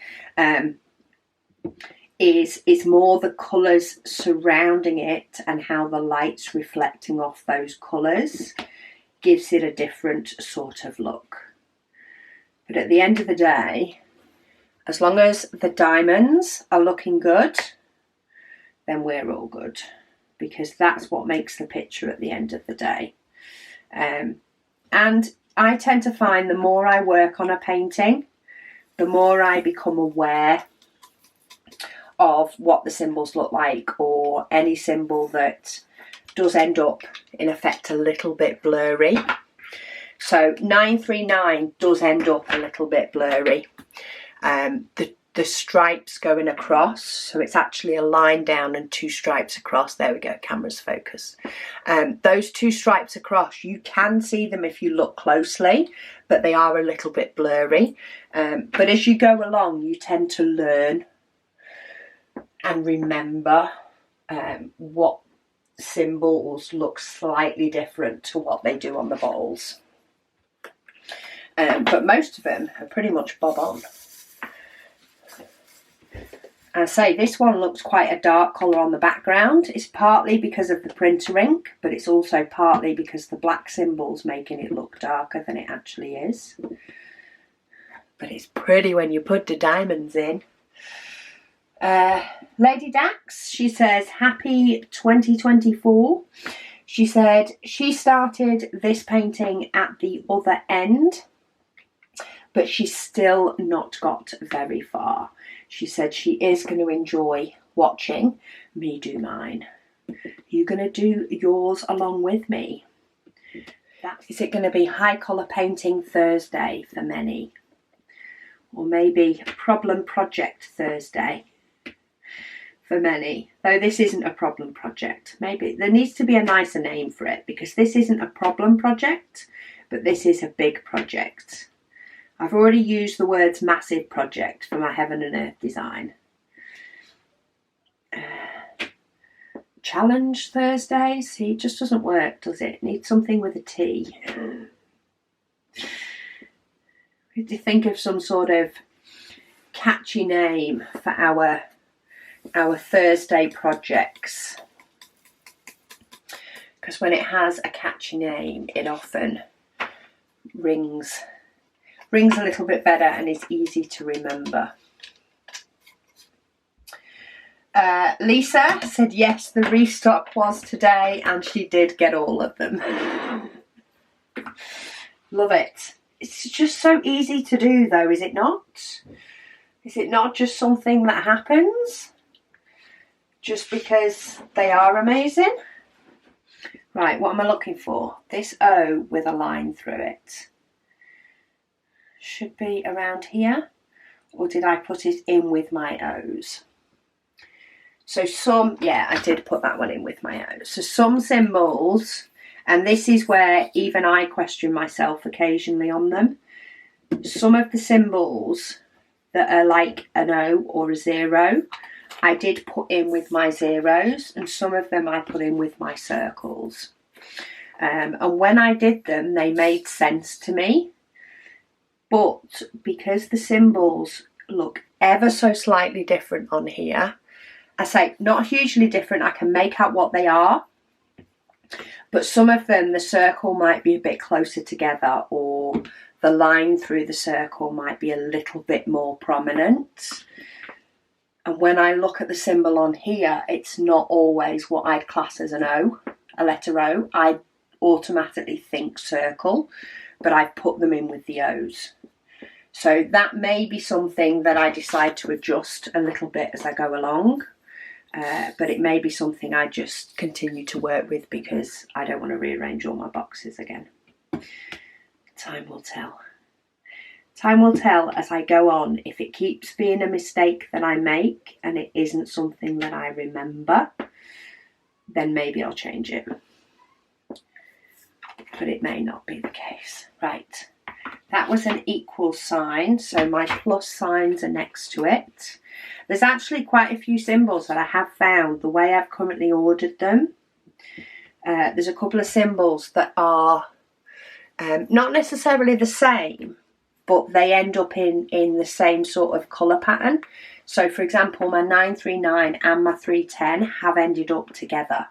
Is more the colours surrounding it and how the light's reflecting off those colours gives it a different sort of look. But at the end of the day, as long as the diamonds are looking good, then we're all good, because that's what makes the picture at the end of the day. And I tend to find the more I work on a painting, the more I become aware of what the symbols look like, or any symbol that does end up in effect a little bit blurry. So 939 does end up a little bit blurry. The stripes going across, so it's actually a line down and two stripes across. There we go, camera's focus. Those two stripes across, you can see them if you look closely, but they are a little bit blurry. But as you go along, you tend to learn and remember what symbols look slightly different to what they do on the bowls. But most of them are pretty much bob on. I say this one looks quite a dark colour on the background. It's partly because of the printer ink, but it's also partly because the black symbol's making it look darker than it actually is. But it's pretty when you put the diamonds in. Lady Dax, she says, happy 2024. She said she started this painting at the other end, but she's still not got very far. She said she is going to enjoy watching me do mine. You're going to do yours along with me. Is it going to be high colour painting Thursday for many? Or maybe problem project Thursday for many, though this isn't a problem project. Maybe there needs to be a nicer name for it, because this isn't a problem project, but this is a big project. I've already used the words massive project for my heaven and earth design. Challenge Thursday, see, it just doesn't work, does it? Needs something with a T. We have to think of some sort of catchy name for our Thursday projects, because when it has a catchy name, it often rings a little bit better and is easy to remember. Lisa said yes, the restock was today, and she did get all of them. Love it. It's just so easy to do, though, is it not? Is it not just something that happens just because they are amazing? Right, what am I looking for? This O with a line through it should be around here, or did I put it in with my O's? So some, yeah, I did put that one in with my O's. So some symbols, and this is where even I question myself occasionally on them. Some of the symbols that are like an O or a 0, I did put in with my zeros, and some of them I put in with my circles. And when I did them, they made sense to me. But because the symbols look ever so slightly different on here, I say not hugely different, I can make out what they are. But some of them, the circle might be a bit closer together, or the line through the circle might be a little bit more prominent. And when I look at the symbol on here, it's not always what I'd class as an O, a letter O. I automatically think circle, but I've put them in with the O's. So that may be something that I decide to adjust a little bit as I go along. But it may be something I just continue to work with because I don't want to rearrange all my boxes again. Time will tell. Time will tell as I go on. If it keeps being a mistake that I make and it isn't something that I remember, then maybe I'll change it. But it may not be the case. Right, that was an equal sign, so my plus signs are next to it. There's actually quite a few symbols that I have found the way I've currently ordered them. There's a couple of symbols that are not necessarily the same, but they end up in the same sort of colour pattern. So for example, my 939 and my 310 have ended up together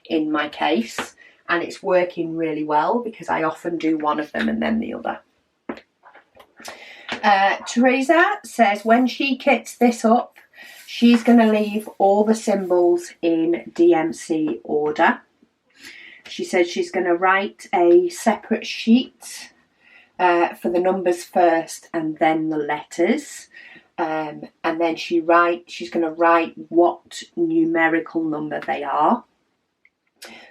in my case, and it's working really well because I often do one of them and then the other. Teresa says when she kits this up, she's going to leave all the symbols in DMC order. She says she's going to write a separate sheet for the numbers first and then the letters. And then she's going to write what numerical number they are,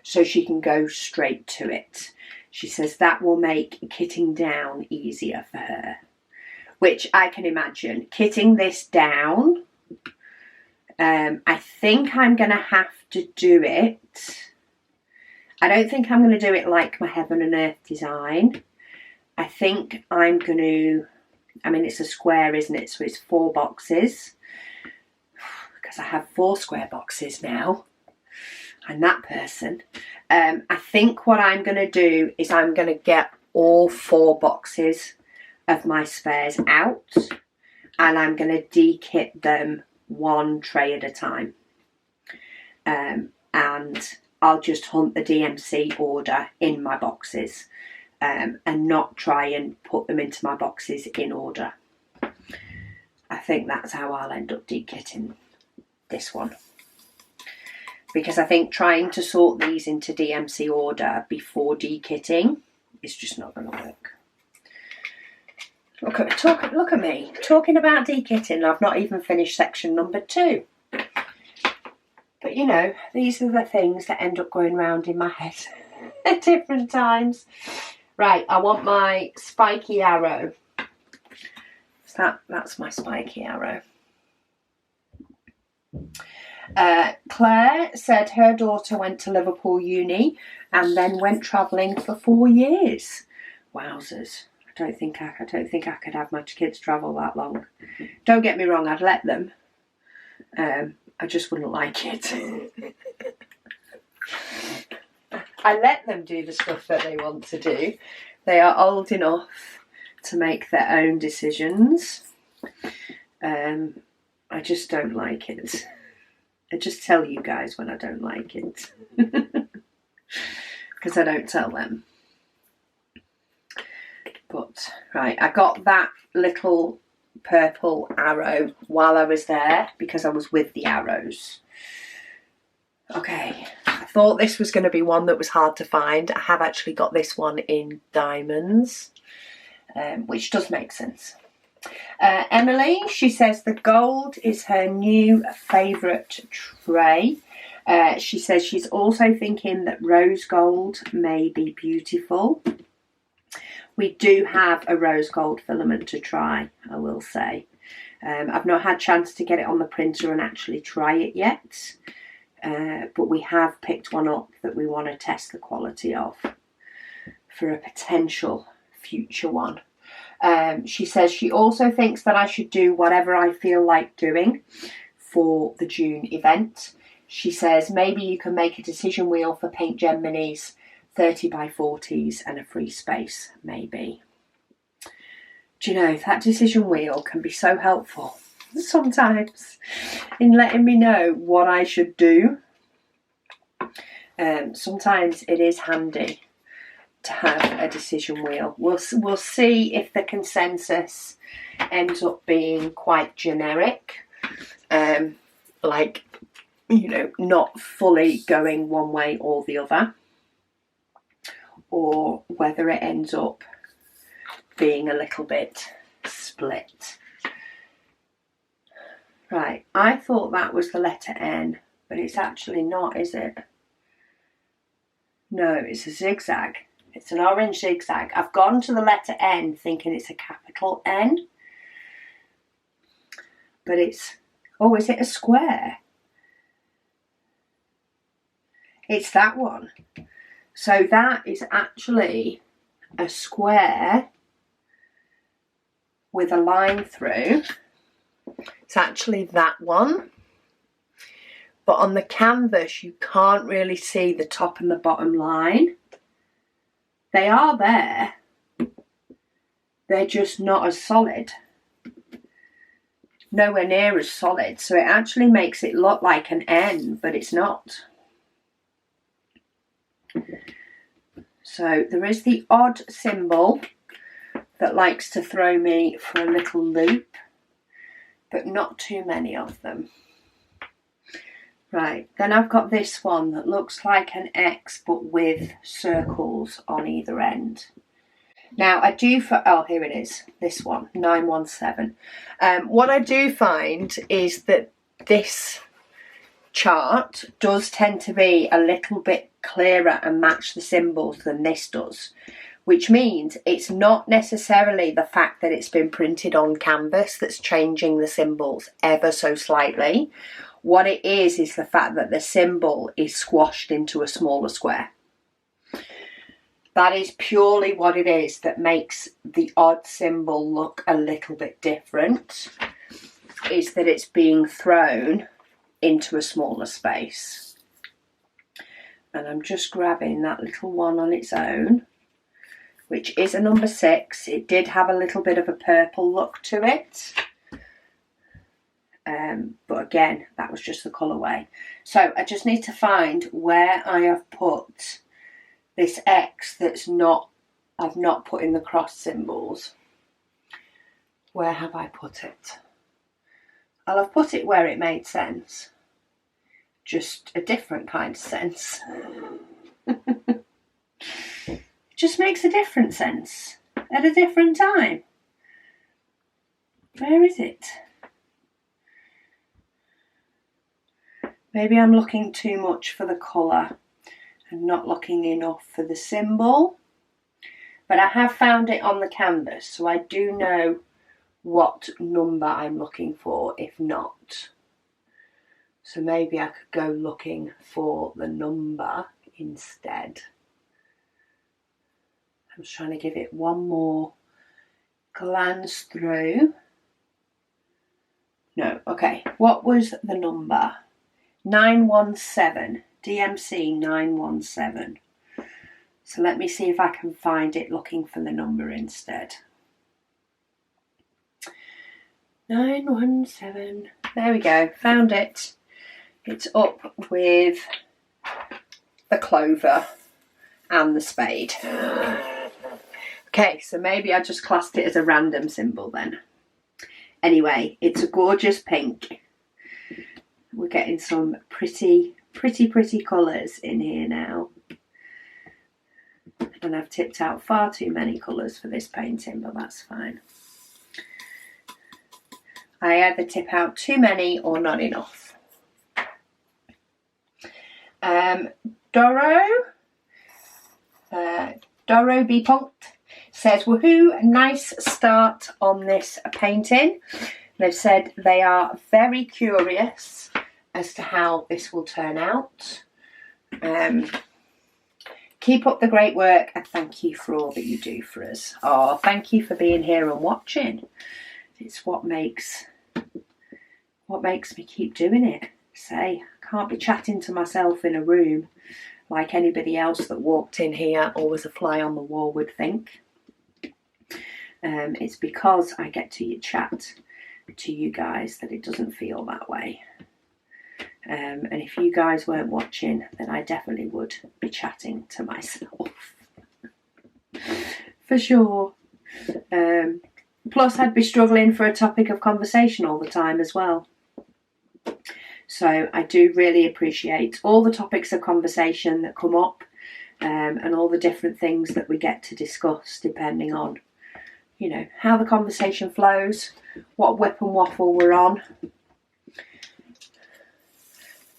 so she can go straight to it. She says that will make kitting down easier for her, which I can imagine. Kitting this down, I think I'm going to have to do it. I don't think I'm going to do it like my Heaven and Earth design. I think I'm going to, I mean, it's a square, isn't it? So it's 4 boxes. Because I have 4 square boxes now. I'm that person. I think what I'm going to do is I'm going to get all 4 boxes of my spares out, and I'm going to de-kit them one tray at a time. And I'll just hunt the DMC order in my boxes and not try and put them into my boxes in order. I think that's how I'll end up de-kitting this one. Because I think trying to sort these into DMC order before de-kitting is just not going to work. Look at me, talking about de-kitting. I've not even finished section number 2. But you know, these are the things that end up going round in my head at different times. Right, I want my spiky arrow. That's my spiky arrow. Claire said her daughter went to Liverpool Uni and then went travelling for 4 years. Wowzers. I don't think I could have my kids travel that long. Don't get me wrong, I'd let them. I just wouldn't like it. I let them do the stuff that they want to do. They are old enough to make their own decisions. I just don't like it. I just tell you guys when I don't like it. Because I don't tell them. But, right, I got that little purple arrow while I was there because I was with the arrows. Okay, I thought this was going to be one that was hard to find. I have actually got this one in diamonds, which does make sense. Emily, she says the gold is her new favourite tray. She says she's also thinking that rose gold may be beautiful. We do have a rose gold filament to try, I will say. I've not had a chance to get it on the printer and actually try it yet. But we have picked one up that we want to test the quality of for a potential future one. She says she also thinks that I should do whatever I feel like doing for the June event. She says maybe you can make a decision wheel for Paint Gem Minis, 30 by 40s and a free space, maybe. Do you know, that decision wheel can be so helpful sometimes in letting me know what I should do. Sometimes it is handy to have a decision wheel. We'll see if the consensus ends up being quite generic, like, you know, not fully going one way or the other, or whether it ends up being a little bit split. Right, I thought that was the letter N, but it's actually not, is it? No, it's a zigzag. It's an orange zigzag. I've gone to the letter N thinking it's a capital N. But it's, oh, is it a square? It's that one. So that is actually a square with a line through. It's actually that one. But on the canvas, you can't really see the top and the bottom line. They are there. They're just not as solid. Nowhere near as solid. So it actually makes it look like an N, but it's not. So there is the odd symbol that likes to throw me for a little loop, but not too many of them. Right, then I've got this one that looks like an X but with circles on either end. Now I do, oh here it is, this one, 917. What I do find is that this chart does tend to be a little bit clearer and match the symbols than this does, which means it's not necessarily the fact that it's been printed on canvas that's changing the symbols ever so slightly. What it is the fact that the symbol is squashed into a smaller square. That is purely what it is that makes the odd symbol look a little bit different, is that it's being thrown into a smaller space. And I'm just grabbing that little one on its own, which is a number 6. It did have a little bit of a purple look to it. But again, that was just the colourway. So I just need to find where I have put this X that's not, I've not put in the cross symbols. Where have I put it? I'll have put it where it made sense. Just a different kind of sense. It just makes a different sense at a different time. Where is it? Maybe I'm looking too much for the colour and not looking enough for the symbol. But I have found it on the canvas, so I do know what number I'm looking for, if not. So maybe I could go looking for the number instead. I'm just trying to give it one more glance through. No, okay. What was the number? 917. DMC 917. So let me see if I can find it looking for the number instead. 917. There we go. Found it. It's up with the clover and the spade. Okay, so maybe I just classed it as a random symbol then. Anyway, it's a gorgeous pink. We're getting some pretty colours in here now. And I've tipped out far too many colours for this painting, but that's fine. I either tip out too many or not enough. Doro B. Punked says, woohoo, nice start on this painting. They've said they are very curious as to how this will turn out. Keep up the great work and thank you for all that you do for us. Oh, thank you for being here and watching. It's what makes me keep doing it. Say, I can't be chatting to myself in a room like anybody else that walked in here or was a fly on the wall would think. It's because I get to chat to you guys that it doesn't feel that way. And if you guys weren't watching, then I definitely would be chatting to myself. For sure. Plus, I'd be struggling for a topic of conversation all the time as well. So I do really appreciate all the topics of conversation that come up and all the different things that we get to discuss depending on, you know, how the conversation flows, what WIP and Waffle we're on,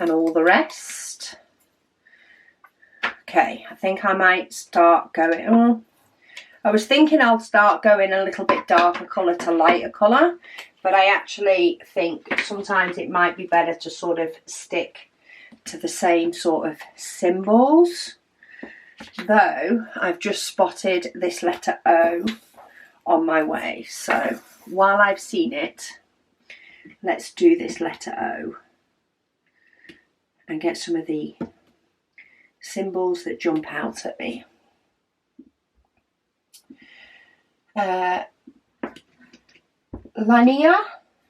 and all the rest. Okay, I think I might start going... I was thinking I'll start going a little bit darker colour to lighter colour, but I actually think sometimes it might be better to sort of stick to the same sort of symbols. Though I've just spotted this letter O on my way, so while I've seen it, let's do this letter O and get some of the symbols that jump out at me. Lania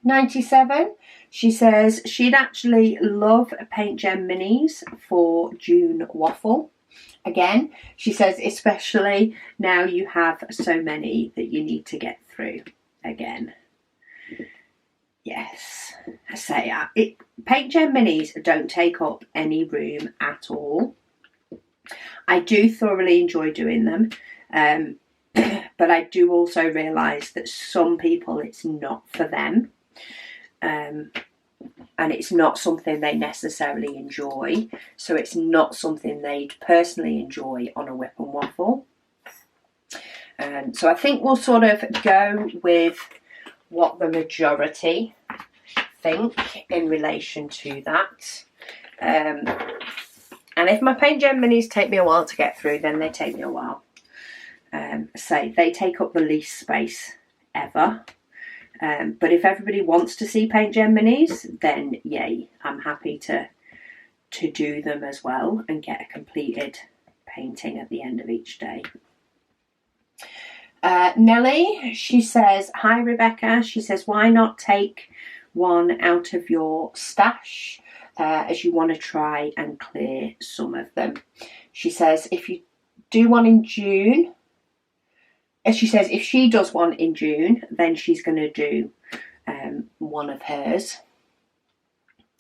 97, she says she'd actually love Paint Gem Minis for June Waffle. Again, she says especially now you have so many that you need to get through again. Yes, I say Paint Gem Minis don't take up any room at all. I do thoroughly enjoy doing them. But I do also realise that some people it's not for them, and it's not something they necessarily enjoy, so it's not something they'd personally enjoy on a WIP and Waffle. So I think we'll sort of go with what the majority think in relation to that. And if my Paint Gem Minis take me a while to get through, then they take me a while. Say they take up the least space ever, but if everybody wants to see Paint Gem Minis, then yay, I'm happy to do them as well and get a completed painting at the end of each day. Nellie, she says, hi Rebecca, she says, why not take one out of your stash as you want to try and clear some of them. She says if you do one in June, she says if she does one in June, then she's going to do one of hers.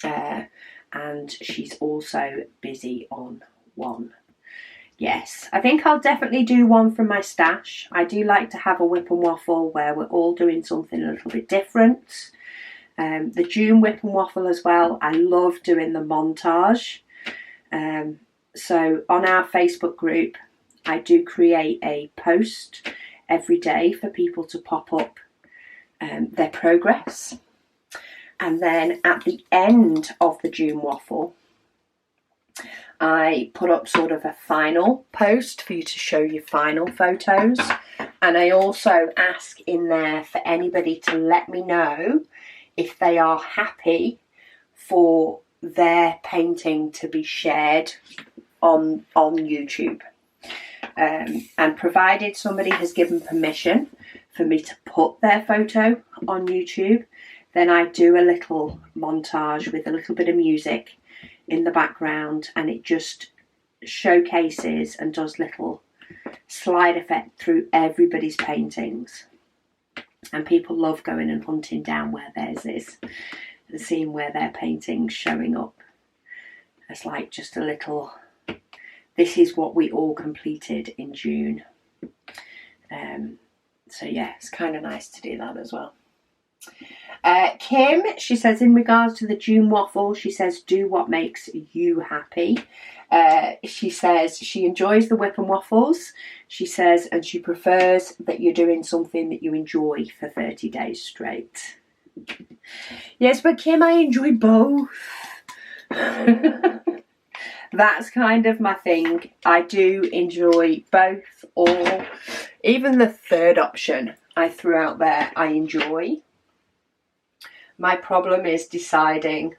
And she's also busy on one. Yes, I think I'll definitely do one from my stash. I do like to have a WIP and Waffle where we're all doing something a little bit different. The June WIP and Waffle as well, I love doing the montage. So on our Facebook group, I do create a post every day for people to pop up their progress. And then at the end of the June waffle, I put up sort of a final post for you to show your final photos. And I also ask in there for anybody to let me know if they are happy for their painting to be shared on YouTube. And provided somebody has given permission for me to put their photo on YouTube, then I do a little montage with a little bit of music in the background, and it just showcases and does little slide effect through everybody's paintings. And people love going and hunting down where theirs is and seeing where their painting's showing up. It's like just a little, this is what we all completed in June. So yeah, it's kind of nice to do that as well. Kim, she says, in regards to the June waffle, she says, do what makes you happy. She says she enjoys the WIP and waffles. She says, and she prefers that you're doing something that you enjoy for 30 days straight. Yes, but Kim, I enjoy both. That's kind of my thing. I do enjoy both, or even the third option I threw out there, I enjoy. My problem is deciding.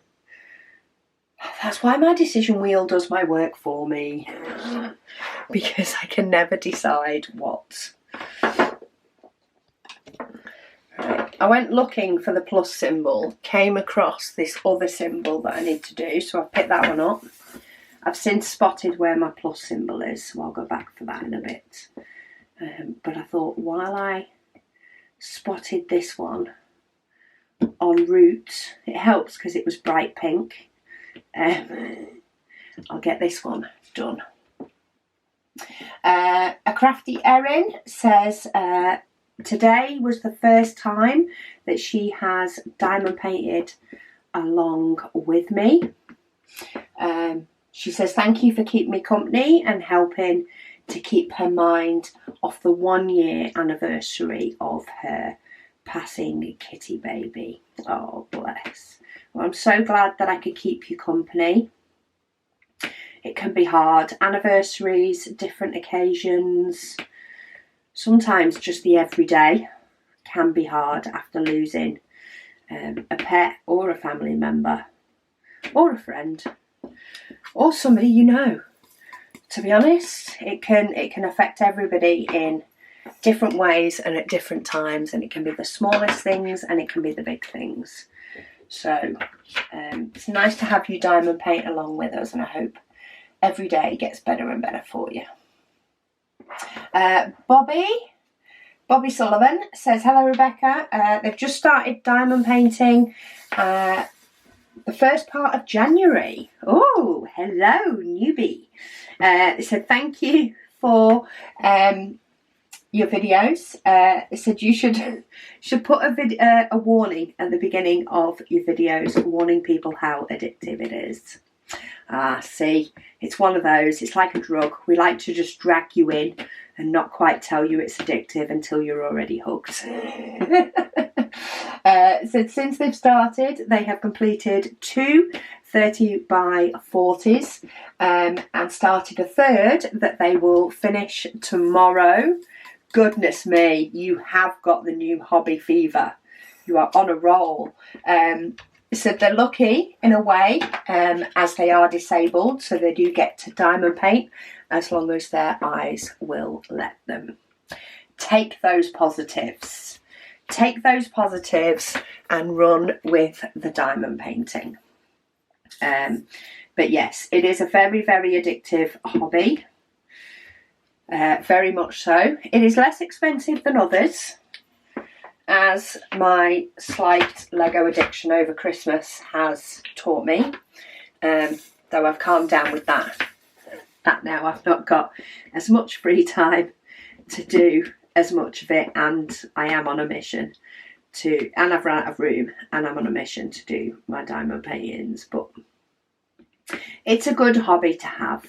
That's why my decision wheel does my work for me. Because I can never decide what. Right. I went looking for the plus symbol, came across this other symbol that I need to do, so I picked that one up. I've since spotted where my plus symbol is, so I'll go back for that in a bit. But I thought, while I spotted this one on route, it helps because it was bright pink. I'll get this one done. A crafty Erin says today was the first time that she has diamond painted along with me. She says thank you for keeping me company and helping to keep her mind off the 1 year anniversary of her passing kitty baby. Oh, bless. Well, I'm so glad that I could keep you company. It can be hard. Anniversaries, different occasions, sometimes just the everyday can be hard after losing a pet or a family member or a friend or somebody you know. To be honest, it can affect everybody in different ways and at different times, and it can be the smallest things and it can be the big things. So it's nice to have you diamond paint along with us, and I hope every day gets better and better for you. Bobby Sullivan says, hello Rebecca, they've just started diamond painting the first part of January. Oh, hello Newbie. They said thank you for your videos. It said you should put a warning at the beginning of your videos, warning people how addictive it is. See, it's one of those. It's like a drug. We like to just drag you in and not quite tell you it's addictive until you're already hooked. So since they've started, they have completed 2 30 by 40s and started a third that they will finish tomorrow. Goodness me, you have got the new hobby fever. You are on a roll. So they're lucky in a way, as they are disabled, so they do get to diamond paint as long as their eyes will let them. Take those positives. Take those positives and run with the diamond painting. But yes, it is a very, very addictive hobby. Very much so. It is less expensive than others, as my slight Lego addiction over Christmas has taught me. Though I've calmed down with that now. I've not got as much free time to do as much of it, and I am on a mission and I've run out of room, and I'm on a mission to do my diamond paintings. But it's a good hobby to have.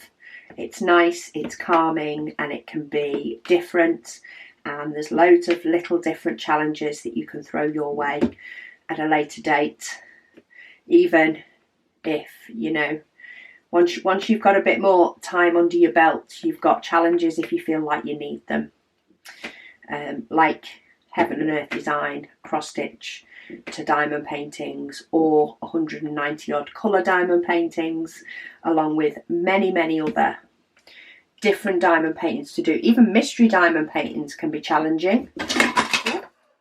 It's nice, it's calming, and it can be different, and there's loads of little different challenges that you can throw your way at a later date. even if, you know, once you've got a bit more time under your belt, you've got challenges if you feel like you need them. Like Heaven and Earth Design, cross stitch to diamond paintings, or 190 odd colour diamond paintings, along with many other different diamond paintings to do. Even mystery diamond paintings can be challenging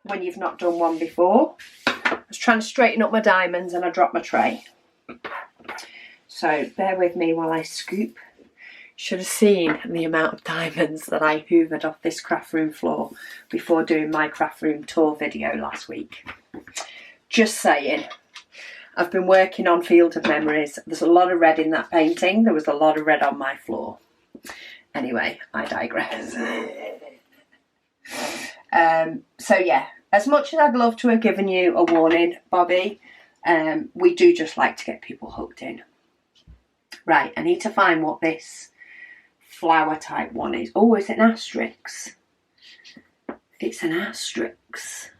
when you've not done one before. I was trying to straighten up my diamonds and I dropped my tray. So bear with me while I scoop. Should have seen the amount of diamonds that I hoovered off this craft room floor before doing my craft room tour video last week. Just saying. I've been working on Field of Memories. There's a lot of red in that painting. There was a lot of red on my floor. Anyway, I digress. So yeah, as much as I'd love to have given you a warning, Bobby, we do just like to get people hooked in. Right, I need to find what this flower type one is. Oh, it's an asterisk. It's an asterisk.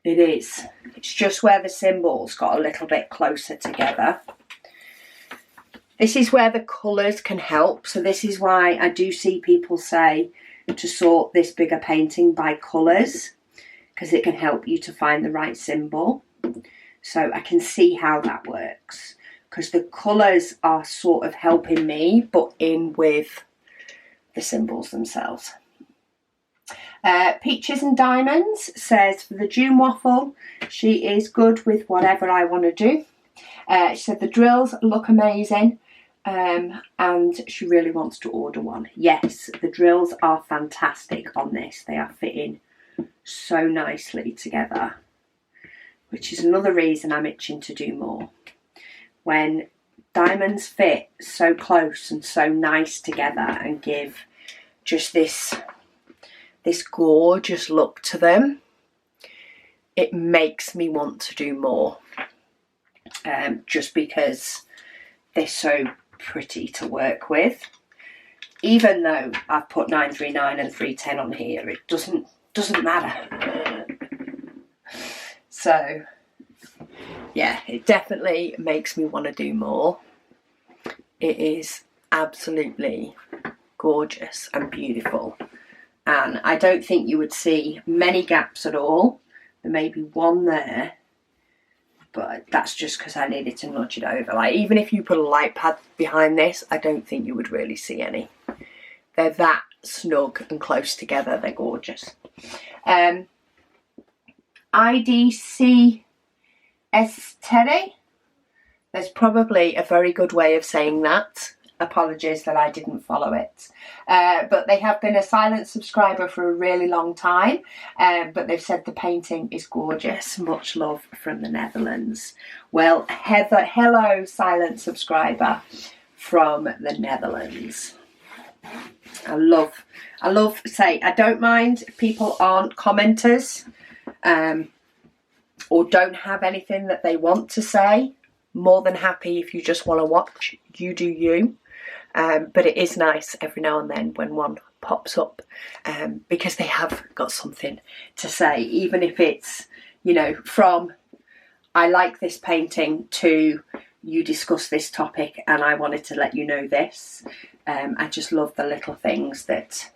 It is. It's just where the symbols got a little bit closer together. This is where the colours can help. So this is why I do see people say to sort this bigger painting by colours, because it can help you to find the right symbol. So I can see how that works, because the colours are sort of helping me, but in with the symbols themselves. Peaches and Diamonds says, for the June waffle, she is good with whatever I want to do. She said the drills look amazing, and she really wants to order one. Yes, the drills are fantastic on this. They are fitting so nicely together, which is another reason I'm itching to do more. When diamonds fit so close and so nice together and give just this gorgeous look to them, it makes me want to do more, just because they're so pretty to work with. Even though I've put 939 and 310 on here, it doesn't matter. So yeah, it definitely makes me want to do more. It is absolutely gorgeous and beautiful. And I don't think you would see many gaps at all. There may be one there, but that's just because I needed to nudge it over. Like, even if you put a light pad behind this, I don't think you would really see any. They're that snug and close together. They're gorgeous. IDC Estere. There's probably a very good way of saying that. Apologies that I didn't follow it. But they have been a silent subscriber for a really long time. But they've said the painting is gorgeous. Much love from the Netherlands. Well, Heather, hello, silent subscriber from the Netherlands. I love, say, I don't mind if people aren't commenters, or don't have anything that they want to say. More than happy if you just want to watch, you do you. But it is nice every now and then when one pops up, because they have got something to say, even if it's, you know, from I like this painting to you discuss this topic and I wanted to let you know this. I just love the little things that,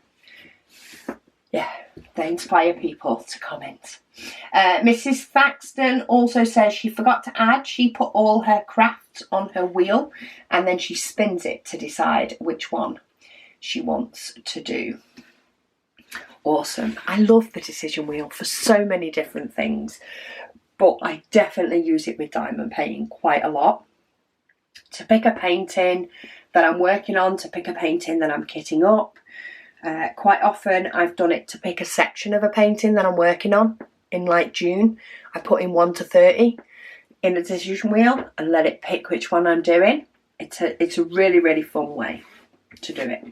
yeah, they inspire people to comment. Mrs. Thaxton also says she forgot to add, she put all her crafts on her wheel and then she spins it to decide which one she wants to do. Awesome. I love the decision wheel for so many different things, but I definitely use it with diamond painting quite a lot. To pick a painting that I'm working on, to pick a painting that I'm kitting up. Quite often I've done it to pick a section of a painting that I'm working on. In like June, I put in 1 to 30 in the decision wheel and let it pick which one I'm doing. It's a really, really fun way to do it.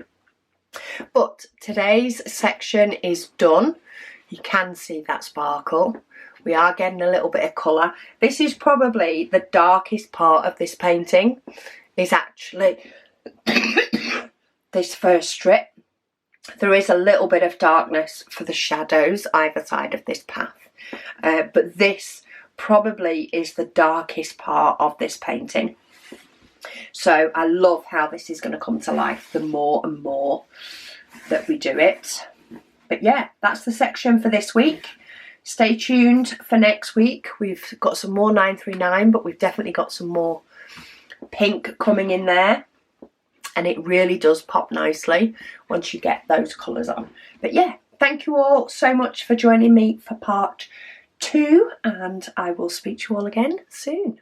But today's section is done. You can see that sparkle. We are getting a little bit of colour. This is probably the darkest part of this painting, is actually this first strip. There is a little bit of darkness for the shadows either side of this path. But this probably is the darkest part of this painting. So I love how this is going to come to life the more and more that we do it. But yeah, that's the section for this week. Stay tuned for next week. We've got some more 939, but we've definitely got some more pink coming in there. And it really does pop nicely once you get those colours on. But yeah, thank you all so much for joining me for part 2, and I will speak to you all again soon.